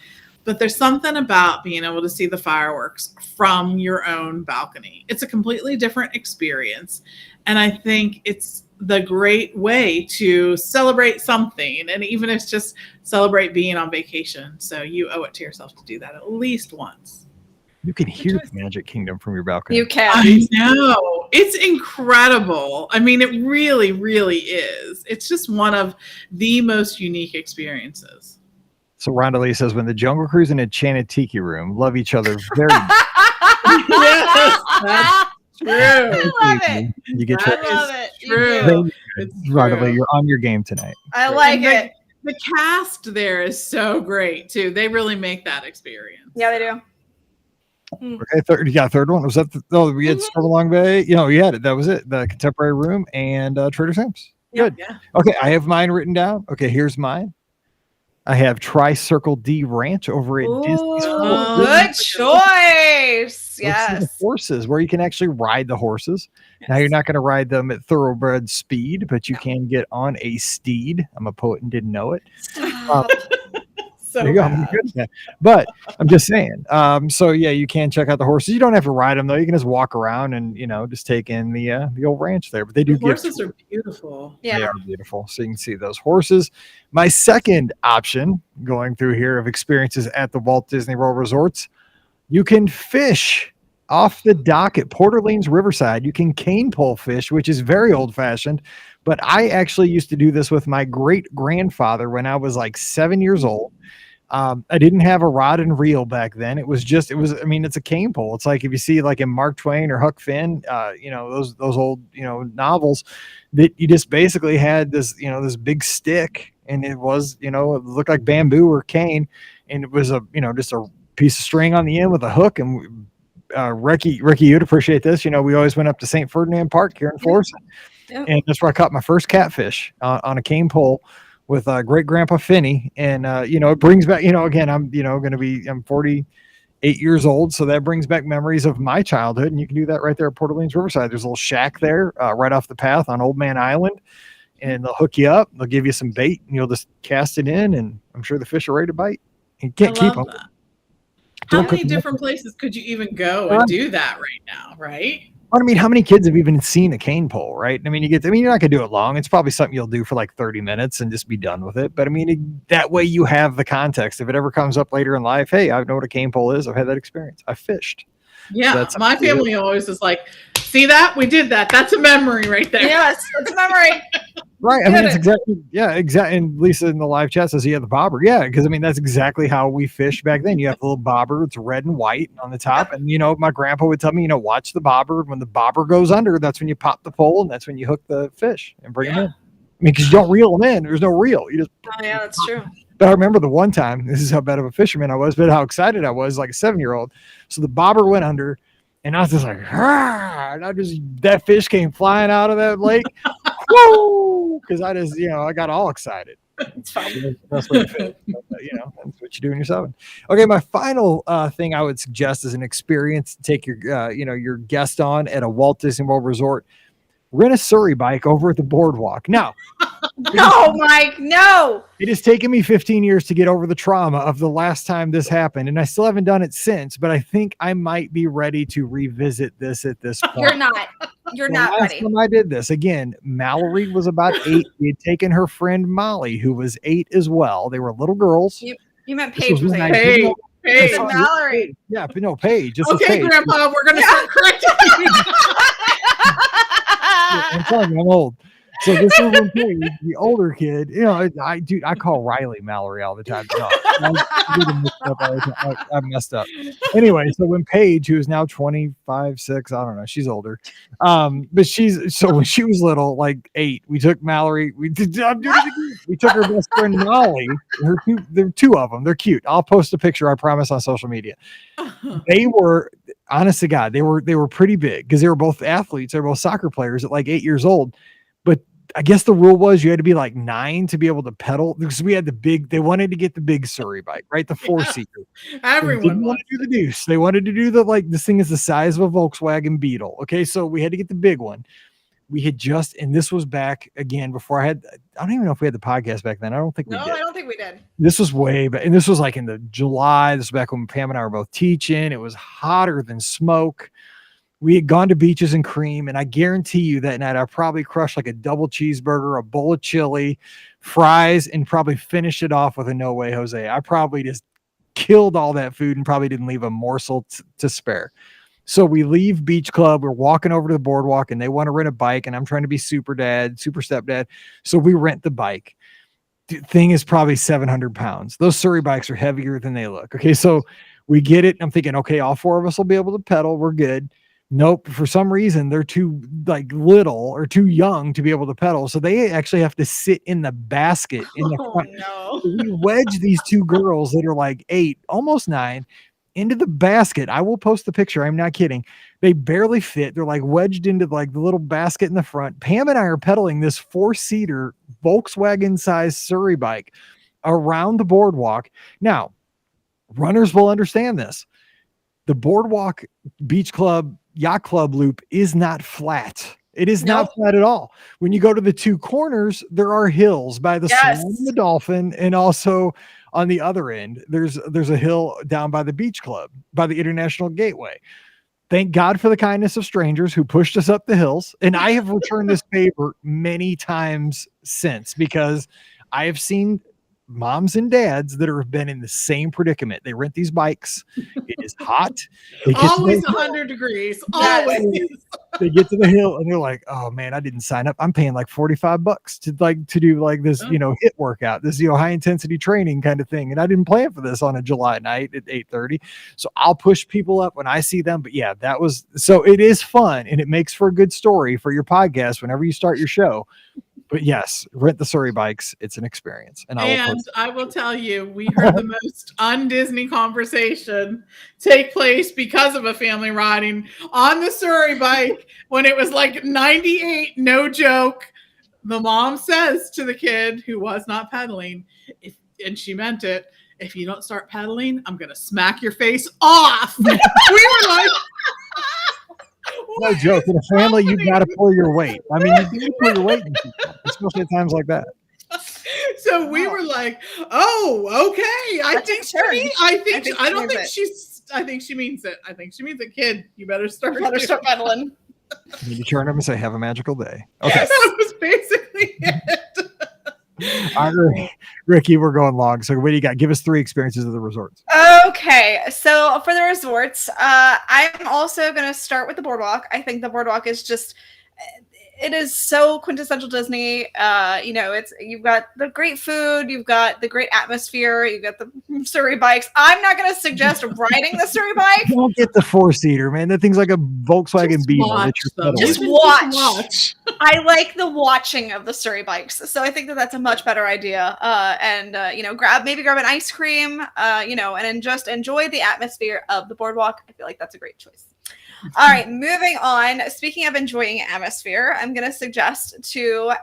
but there's something about being able to see the fireworks from your own balcony. It's a completely different experience. And I think it's the great way to celebrate something. And even if it's just celebrate being on vacation. So you owe it to yourself to do that at least once. You can hear the Magic Kingdom from your balcony. You can. I know. It's incredible. I mean, it really, really is. It's just one of the most unique experiences. So Rhonda Lee says, when the Jungle Cruise and Enchanted Tiki Room love each other very much. Yes, that's true. I love it. You get I your love it. You True. do. It's Rhonda true. Lee, you're on your game tonight. I like And it. The cast there is so great too. They really make that experience. Yeah, they do. Okay, you got a third one. Was that we had Storm Along Bay? You had it. That was it. The Contemporary Room and Trader Sam's. Good. Yeah. Okay, I have mine written down. Okay, here's mine. I have Tri-Circle D Ranch over at Disney's. Ooh. Good choice. The Yes. horses, where you can actually ride the horses. Now you're not going to ride them at thoroughbred speed, but you can get on a steed. I'm a poet and didn't know it. Stop. So There you go. bad. I'm good at that. But I'm just saying. So yeah, you can check out the horses. You don't have to ride them though. You can just walk around and just take in the old ranch there. But they do The give horses are beautiful. They Yeah. are beautiful. So you can see those horses. My second option going through here of experiences at the Walt Disney World resorts, you can fish off the dock at Port Orleans Riverside. You can cane pole fish, which is very old fashioned. But I actually used to do this with my great grandfather when I was like 7 years old. I didn't have a rod and reel back then. It's a cane pole. It's like if you see like in Mark Twain or Huck Finn, those old, novels, that you just basically had this, this big stick, and it was, it looked like bamboo or cane. And it was just a piece of string on the end with a hook. And Ricky, you'd appreciate this. We always went up to St. Ferdinand Park here in Florissant. Yep. And that's where I caught my first catfish on a cane pole with great grandpa Finney. And, it brings back, again, I'm 48 years old. So that brings back memories of my childhood. And you can do that right there at Port Orleans Riverside. There's a little shack there right off the path on Old Man Island. And they'll hook you up. They'll give you some bait and you'll just cast it in. And I'm sure the fish are ready to bite. You can't keep them. That. How Don't many cook them. different places could you even go and do that right now, right? I mean, how many kids have even seen a cane pole, right? I mean, you're not going to do it long. It's probably something you'll do for like 30 minutes and just be done with it. But I mean, that way you have the context. If it ever comes up later in life, hey, I know what a cane pole is. I've had that experience. I fished. Yeah. That's My family always is like, see that? We did that. That's a memory right there. Yes, it's a memory. Right. I mean, it's exactly. And Lisa in the live chat says, yeah, the bobber. Yeah. Because I mean, that's exactly how we fished back then. You have the little bobber. It's red and white on the top. And, my grandpa would tell me, watch the bobber. When the bobber goes under, that's when you pop the pole and that's when you hook the fish and bring them in. I mean, because you don't reel them in. There's no reel. You just. Oh, yeah, that's true. But I remember the one time, this is how bad of a fisherman I was, but how excited I was, like a 7-year-old. So the bobber went under, and I was just like, and that fish came flying out of that lake. Woo! Because I just, I got all excited. It's fine. That's what that's what you do when you're 7. Okay, my final thing I would suggest is an experience to take your, your guest on at a Walt Disney World resort. Rent a Surrey bike over at the boardwalk. Now, No, Mike, no. it has taken me 15 years to get over the trauma of the last time this happened, and I still haven't done it since, but I think I might be ready to revisit this at this point. You're not. You're not Last ready. time I did this, again, Mallory was about 8. We had taken her friend Molly, who was 8 as well. They were little girls. You meant This Paige was when I 8. didn't Hey, It's hey. Mallory. Yeah, but no, Paige. This is Okay, Paige. Grandpa, we're going to start correcting you. I'm telling you, I'm old. So this is when Paige, the older kid, I call Riley Mallory all the time. No, I messed up. Anyway, so when Paige, who is now 25, 6, I don't know, she's older. But when she was little, like 8, we took Mallory. We took her best friend Molly. There are 2 of them. They're cute. I'll post a picture, I promise, on social media. They were, honest to God, they were pretty big because they were both athletes. They were both soccer players at like 8 years old. But I guess the rule was you had to be like 9 to be able to pedal, because we had they wanted to get the big Surrey bike, right? The 4-seater. Everyone They didn't want to do the Deuce. They wanted to do this thing is the size of a Volkswagen Beetle. Okay. So we had to get the big one. we had just, and this was back again before I don't even know if we had the podcast back then. I don't think we did. No, I don't think we did. This was way back, and this was like in the July. This was back when Pam and I were both teaching. It was hotter than smoke. We had gone to Beaches and Cream, and I guarantee you that night I probably crushed like a double cheeseburger, a bowl of chili, fries, and probably finished it off with a No Way Jose. I probably just killed all that food and probably didn't leave a morsel to spare. So we leave Beach Club. We're walking over to the boardwalk, and they want to rent a bike, and I'm trying to be super stepdad. So we rent the bike. The thing is probably 700 pounds. Those Surrey bikes are heavier than they look. Okay, so we get it. I'm thinking, okay, all four of us will be able to pedal. We're good. Nope. For some reason, they're too little or too young to be able to pedal. So they actually have to sit in the basket in the front. No. So we wedge these two girls that are like 8, almost 9, into the basket. I will post the picture. I'm not kidding. They barely fit. They're like wedged into like the little basket in the front. Pam and I are pedaling this 4-seater Volkswagen sized Surrey bike around the boardwalk. Now, runners will understand this. The boardwalk, beach club, yacht club loop is not flat. It is not flat at all. When you go to the two corners, there are hills by the Swan and the Dolphin, and also on the other end, there's a hill down by the beach club, by the International Gateway. Thank God for the kindness of strangers who pushed us up the hills. And I have returned this favor many times since, because I have seen moms and dads that have been in the same predicament. They rent these bikes. It is hot. Always 100 degrees. Always. They get to the hill and they're like, "Oh man, I didn't sign up. I'm paying like $45 to do like this, HIIT workout, this, high intensity training kind of thing. And I didn't plan for this on a July night at 8:30. So I'll push people up when I see them. But yeah, so it is fun, and it makes for a good story for your podcast whenever you start your show. But yes, rent the Surrey bikes. It's an experience. And I will tell you, we heard the most un-Disney conversation take place because of a family riding on the Surrey bike when it was like 98, no joke. The mom says to the kid who was not pedaling, and she meant it, "If you don't start pedaling, I'm going to smack your face off." We were like... No joke. In a family, you got to pull your weight. I mean, you do pull your weight, especially at times like that. So we were like, "Oh, okay." I think she means it. I think she means it, kid. You better start pedaling. You need to turn them and say, "Have a magical day." Okay, that was basically it. All right, Ricky, we're going long. So what do you got? Give us 3 experiences of the resorts. Okay, so for the resorts, I'm also going to start with the boardwalk. I think the boardwalk is it is so quintessential Disney. You've got the great food, you've got the great atmosphere, you've got the Surrey bikes. I'm not going to suggest riding the Surrey bike. Don't get the 4-seater, man. That thing's like a Volkswagen Beetle. Just watch. I like the watching of the Surrey bikes, so I think that's a much better idea. Grab an ice cream, and just enjoy the atmosphere of the boardwalk. I feel like that's a great choice. All right, moving on. Speaking of enjoying atmosphere, I'm going to suggest to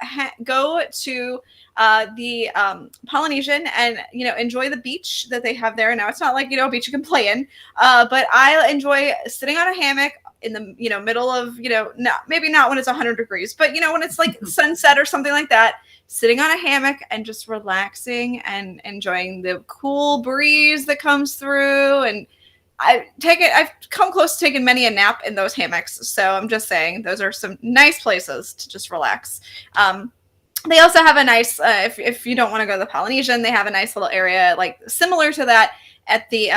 go to the Polynesian and, enjoy the beach that they have there. Now, it's not like, a beach you can play in, but I enjoy sitting on a hammock in the, middle of, maybe not when it's 100 degrees, but, when it's like sunset or something like that, sitting on a hammock and just relaxing and enjoying the cool breeze that comes through. And I've come close to taking many a nap in those hammocks. So I'm just saying those are some nice places to just relax. They also have a nice, if you don't want to go to the Polynesian, they have a nice little area like similar to that at the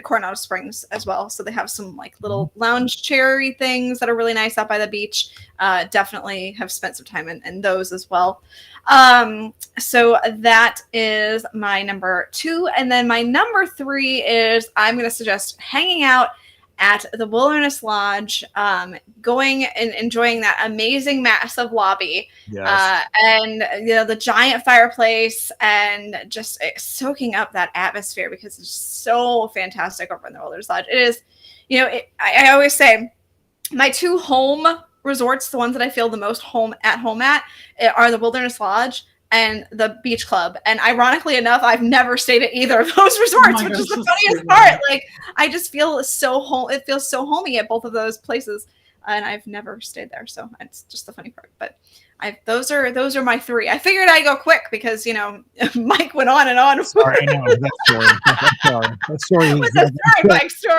Coronado Springs as well. So they have some like little lounge chair-y things that are really nice out by the beach. Definitely have spent some time in those as well. So that is my number 2. And then my number 3 is I'm going to suggest hanging out at the Wilderness Lodge, going and enjoying that amazing massive lobby, and the giant fireplace, and just soaking up that atmosphere because it's so fantastic over in the Wilderness Lodge. It is, I always say my 2 home resorts, the ones that I feel the most at home at, are the Wilderness Lodge and the beach club. And ironically enough, I've never stayed at either of those resorts, which is the funniest part. Like, I just feel so home. It feels so homey at both of those places. and I've never stayed there, so it's just the funny part. But those are my three. I figured I'd go quick because Mike went on and on. Sorry, I know that story. That story was a Mike story.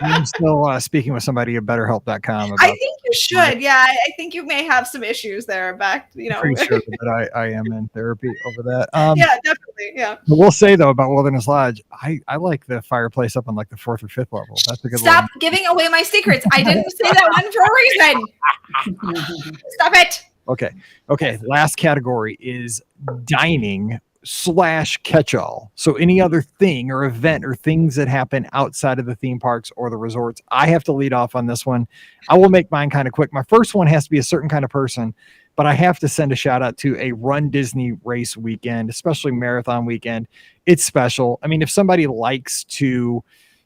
I'm still speaking with somebody at BetterHelp.com. I think you should. Yeah, I think you may have some issues there. Back, Pretty sure that I am in therapy over that. Yeah, definitely. Yeah. I will say though about Wilderness Lodge, I like the fireplace up on like the 4th or 5th level. That's a good. Stop giving away my secrets. I didn't say that one for a reason. Stop it. Okay. Last category is dining / catch-all. So any other thing or event or things that happen outside of the theme parks or the resorts. I have to lead off on this one. I will make mine kind of quick. My first one has to be a certain kind of person, but I have to send a shout out to a Run Disney race weekend, especially marathon weekend. It's special. I mean, if somebody likes to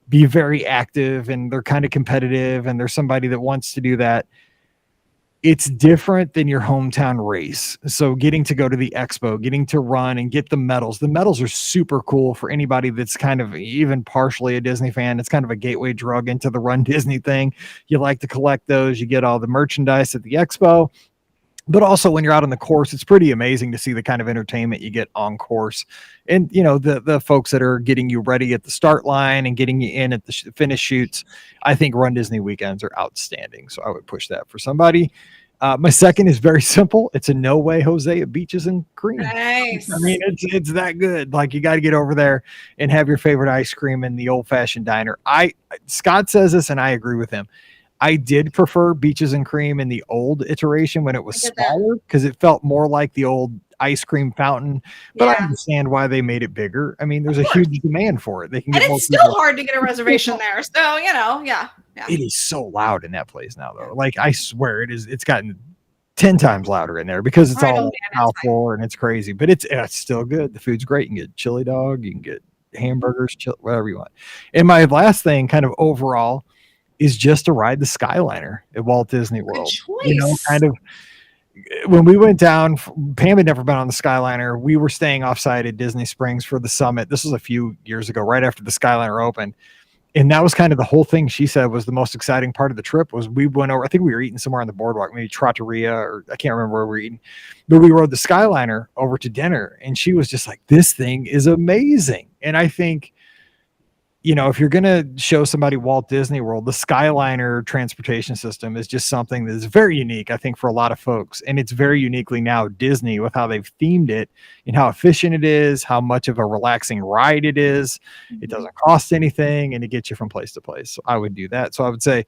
be very active and they're kind of competitive and there's somebody that wants to do that, it's different than your hometown race. So getting to go to the expo, getting to run and get the medals. The medals are super cool for anybody that's kind of even partially a Disney fan. It's kind of a gateway drug into the Run Disney thing. You like to collect those. You get all the merchandise at the expo. But also when you're out on the course, it's pretty amazing to see the kind of entertainment you get on course. And, the folks that are getting you ready at the start line and getting you in at the finish shoots. I think Run Disney weekends are outstanding. So I would push that for somebody. My second is very simple. It's a No Way Jose at Beaches and Cream. Nice. I mean, it's that good. Like, you got to get over there and have your favorite ice cream in the old fashioned diner. Scott says this and I agree with him. I did prefer Beaches and Cream in the old iteration when it was smaller because it felt more like the old ice cream fountain. But I understand why they made it bigger. I mean, there's a huge demand for it. They can get and it's still hard to get a reservation there. So, yeah. It is so loud in that place now, though. Like, I swear it's gotten 10 times louder in there because it's all mouth floor and it's crazy. But it's still good. The food's great. You can get chili dog. You can get hamburgers, whatever you want. And my last thing, kind of overall, is just to ride the Skyliner at Walt Disney World. Good choice. Kind of when we went down, Pam had never been on the Skyliner. We were staying offsite at Disney Springs for the summit. This was a few years ago, right after the Skyliner opened. And that was kind of the whole thing she said was the most exciting part of the trip was we went over, I think we were eating somewhere on the boardwalk, maybe Trattoria, or I can't remember where we were eating, but we rode the Skyliner over to dinner and she was just like, this thing is amazing. And I think, if you're going to show somebody Walt Disney World, the Skyliner transportation system is just something that is very unique, I think, for a lot of folks. And it's very uniquely now Disney with how they've themed it and how efficient it is, how much of a relaxing ride it is. It doesn't cost anything and it gets you from place to place. So I would do that. So I would say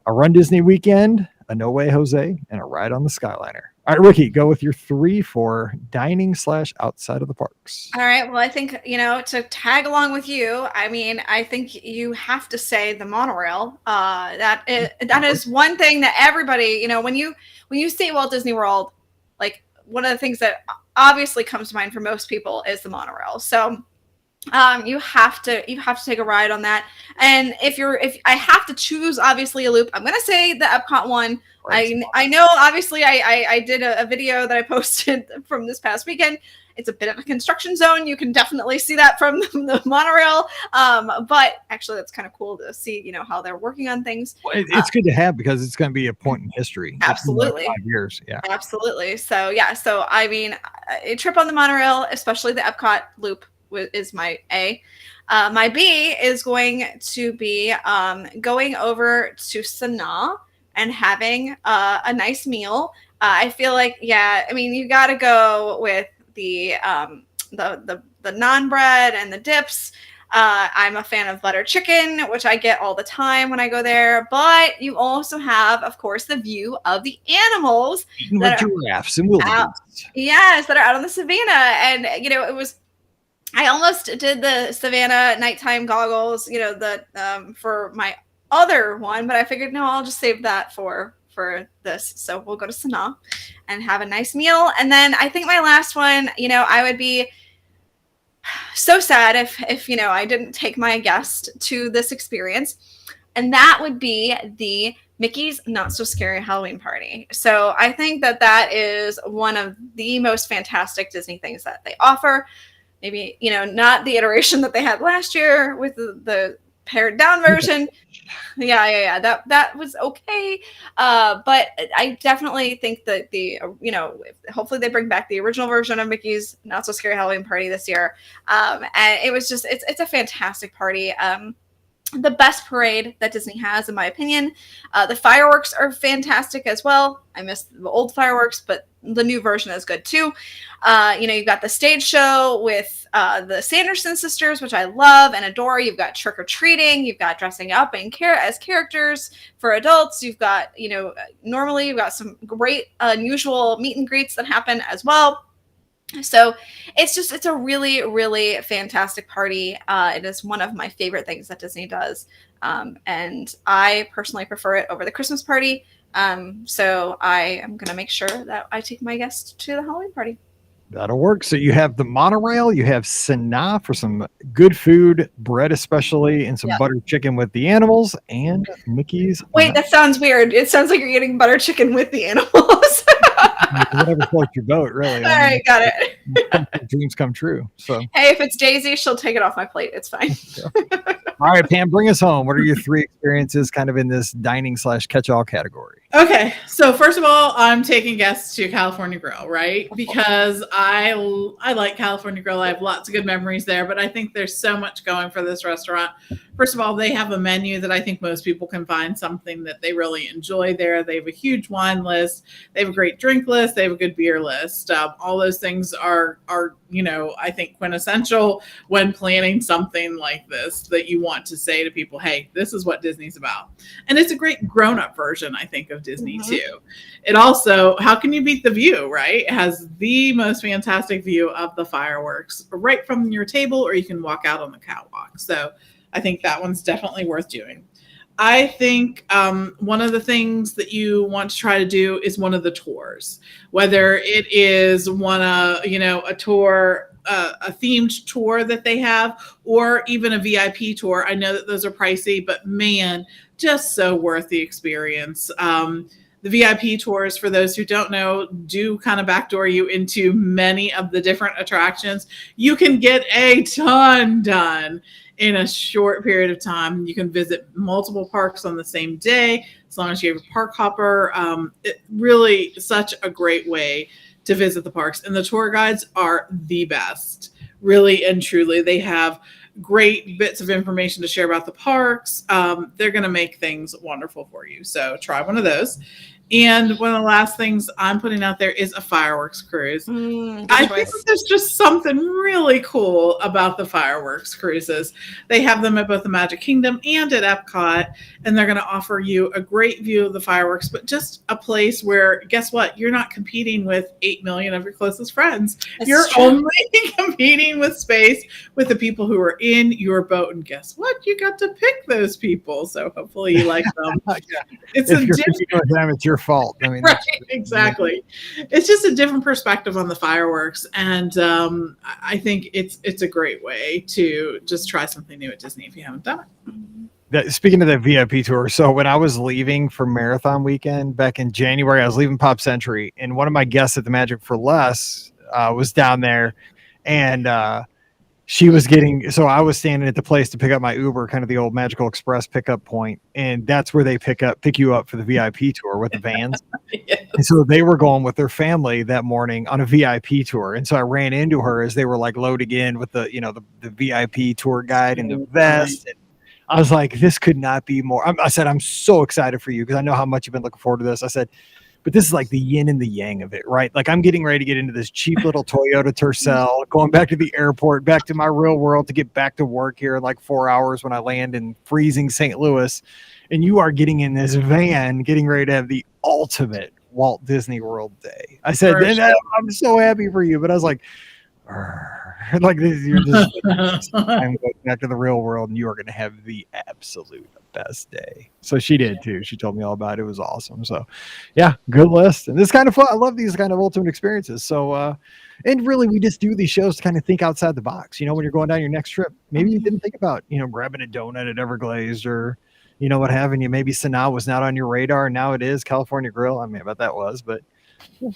a Run Disney weekend, a No Way Jose, and a ride on the Skyliner. All right, Ricky, go with your 3 for dining / outside of the parks. All right. Well, I think, to tag along with you, I think you have to say the monorail. That is one thing that everybody, when you say Walt Disney World, like one of the things that obviously comes to mind for most people is the monorail. So you have to take a ride on that. And if I have to choose, obviously, a loop, I'm going to say the Epcot one. Right. I know, obviously, I did a video that I posted from this past weekend. It's a bit of a construction zone. You can definitely see that from the monorail. But actually, that's kind of cool to see, how they're working on things. Well, it's good to have because it's going to be a point in history. Absolutely. 5 years. Yeah. Absolutely. So, yeah. So, a trip on the monorail, especially the Epcot loop, is my A. My B is going to be going over to Sanaa and having a nice meal. I feel like, you got to go with the naan bread and the dips. I'm a fan of butter chicken, which I get all the time when I go there. But you also have, of course, the view of the animals. Giraffes and wildebeests. Yes, that are out on the savannah. And, I almost did the Savannah nighttime goggles, for my other one, but I figured, no, I'll just save that for this. So we'll go to Sanaa and have a nice meal. And then I think my last one, I would be so sad if I didn't take my guest to this experience. And that would be the Mickey's Not So Scary Halloween Party. So I think that is one of the most fantastic Disney things that they offer. Maybe, not the iteration that they had last year with the pared down version, Yeah. That was okay. But I definitely think that hopefully they bring back the original version of Mickey's Not So Scary Halloween Party this year. And it was just, it's a fantastic party. The best parade that Disney has, in my opinion. The fireworks are fantastic as well. I miss the old fireworks, but the new version is good too. You've got the stage show with the Sanderson sisters, which I love and adore. You've got trick or treating. You've got dressing up as characters for adults. You've got, normally you've got some great unusual meet and greets that happen as well. So it's a really, really fantastic party. It is one of my favorite things that Disney does. And I personally prefer it over the Christmas party. So I am going to make sure that I take my guests to the Halloween party. That'll work. So you have the monorail, you have Sanaa for some good food, bread especially, and some buttered chicken with the animals, and Mickey's. Wait, that sounds weird. It sounds like you're getting butter chicken with the animals. Whatever floats your boat, really. All right, got it. Dreams come true. So hey, if it's Daisy, she'll take it off my plate. It's fine. All right, Pam, bring us home. What are your 3 experiences kind of in this dining / catch-all category? Okay, so first of all, I'm taking guests to California Grill, right? Because I like California Grill. I have lots of good memories there, but I think there's so much going for this restaurant. First of all, they have a menu that I think most people can find something that they really enjoy there. They have a huge wine list. They have a great drink list. They have a good beer list. All those things are I think quintessential when planning something like this that you want to say to people, hey, this is what Disney's about. And it's a great grown-up version, I think, of Disney too. It also, how can you beat the view, right? It has the most fantastic view of the fireworks right from your table, or you can walk out on the catwalk. So I think that one's definitely worth doing. I think one of the things that you want to try to do is one of the tours, whether it is a tour, a themed tour that they have, or even a VIP tour. I know that those are pricey, but man, just so worth the experience. The VIP tours, for those who don't know, do kind of backdoor you into many of the different attractions. You can get a ton done in a short period of time. You can visit multiple parks on the same day, as long as you have a park hopper. It really such a great way to visit the parks. And the tour guides are the best, really and truly. They have great bits of information to share about the parks. They're going to make things wonderful for you. So try one of those. And one of the last things I'm putting out there is a fireworks cruise. I think there's just something really cool about the fireworks cruises. They have them at both the Magic Kingdom and at Epcot, and they're going to offer you a great view of the fireworks, but just a place where, guess what? You're not competing with 8 million of your closest friends. You're only competing with space with the people who are in your boat. And guess what? You got to pick those people. So hopefully you like them. It's if you're competing with them, it's your fault. I mean, right, exactly. It's just a different perspective on the fireworks, and I think it's a great way to just try something new at Disney if you haven't done it. Speaking of that VIP tour, so when I was leaving for Marathon Weekend back in January, I was leaving Pop Century, and one of my guests at the Magic for Less was down there, and she was so I was standing at the place to pick up my Uber, kind of the old Magical Express pickup point. And that's where they pick you up for the VIP tour with the vans. Yes. And so they were going with their family that morning on a VIP tour. And so I ran into her as they were like loading in with the VIP tour guide and the vest. And I was like, this could not be more. I said, I'm so excited for you because I know how much you've been looking forward to this. I said, but this is like the yin and the yang of it, right? Like I'm getting ready to get into this cheap little Toyota Tercel, going back to the airport, back to my real world to get back to work here in like 4 hours when I land in freezing St. Louis. And you are getting in this van, getting ready to have the ultimate Walt Disney World day. I said, I'm so happy for you. But I was like, like this, you're just I'm going back to the real world and you are going to have the absolute best day. So she did too. She told me all about it. It was awesome. So yeah, good list. And this is kind of fun. I love these kind of ultimate experiences. So and really we just do these shows to kind of think outside the box. When you're going down your next trip, maybe you didn't think about, grabbing a donut at Everglazed or what having you. Maybe Sanaa was not on your radar and now it is. California Grill. I mean, I bet that was, but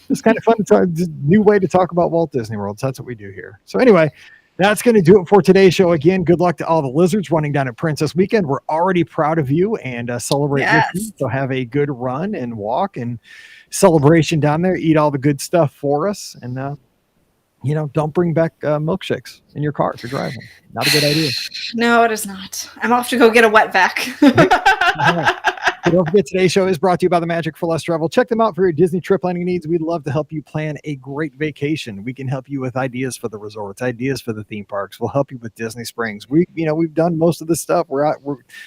it's kind of fun to talk, new way to talk about Walt Disney World. So that's what we do here. So anyway, That's going to do it for today's show. Again, good luck to all the lizards running down at Princess Weekend. We're already proud of you and celebrate with you. So have a good run and walk and celebration down there. Eat all the good stuff for us. And, don't bring back milkshakes in your car if you're driving. Not a good idea. No, it is not. I'm off to go get a wet vac. So don't forget, today's show is brought to you by the Magic for Less Travel. Check them out for your Disney trip planning needs. We'd love to help you plan a great vacation. We can help you with ideas for the resorts, ideas for the theme parks. We'll help you with Disney Springs. We've done most of this stuff.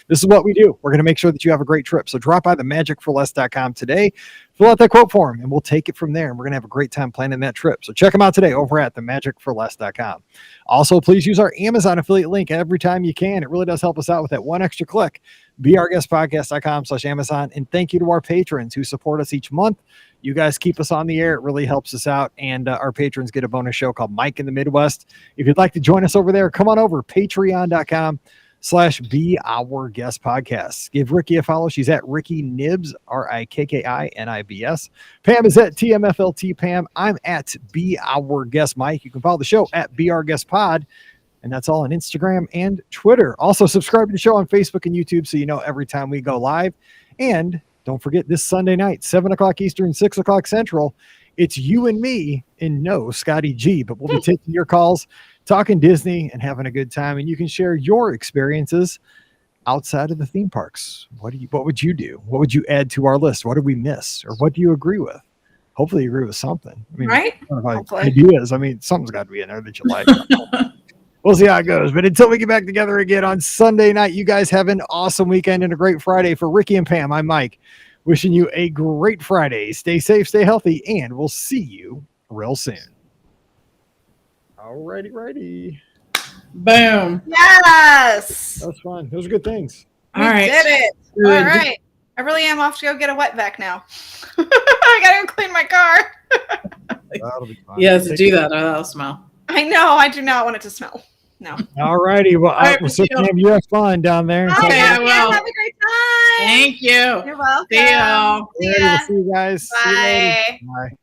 This is what we do. We're going to make sure that you have a great trip. So drop by the magicforless.com today. Fill out that quote form, and we'll take it from there. And we're going to have a great time planning that trip. So check them out today over at themagicforless.com. Also, please use our Amazon affiliate link every time you can. It really does help us out with that one extra click. BeOurGuestPodcast.com/Amazon. And thank you to our patrons who support us each month. You guys keep us on the air. It really helps us out. And our patrons get a bonus show called Mike in the Midwest. If you'd like to join us over there, come on over. Patreon.com/BeOurGuestPodcast. Give Ricky a follow. She's at Ricky Nibs, RikkINIBS. Pam is at TMFLT Pam. I'm at Be Our Guest Mike. You can follow the show at Be Our Guest Pod. And that's all on Instagram and Twitter. Also, subscribe to the show on Facebook and YouTube so you know every time we go live. And don't forget, this Sunday night, 7 o'clock Eastern, 6 o'clock Central, it's you and me and no Scotty G. But we'll be taking your calls, talking Disney, and having a good time. And you can share your experiences outside of the theme parks. What would you do? What would you add to our list? What did we miss? Or what do you agree with? Hopefully you agree with something. I mean, right? Ideas. I mean, something's got to be in there that you like. We'll see how it goes. But until we get back together again on Sunday night, you guys have an awesome weekend and a great Friday. For Ricky and Pam, I'm Mike. Wishing you a great Friday. Stay safe, stay healthy, and we'll see you real soon. Alrighty. Boom. Yes. That was fun. Those are good things. We did it. Good. All right. I really am off to go get a wet vac now. I got to go clean my car. That'll be fun. Yes, do that. That'll smell. I know. I do not want it to smell. No. All righty. Well, you have fun down there. Okay, I will. Have a great time. Thank you. You're welcome. See you. We'll see you guys. Bye. Bye.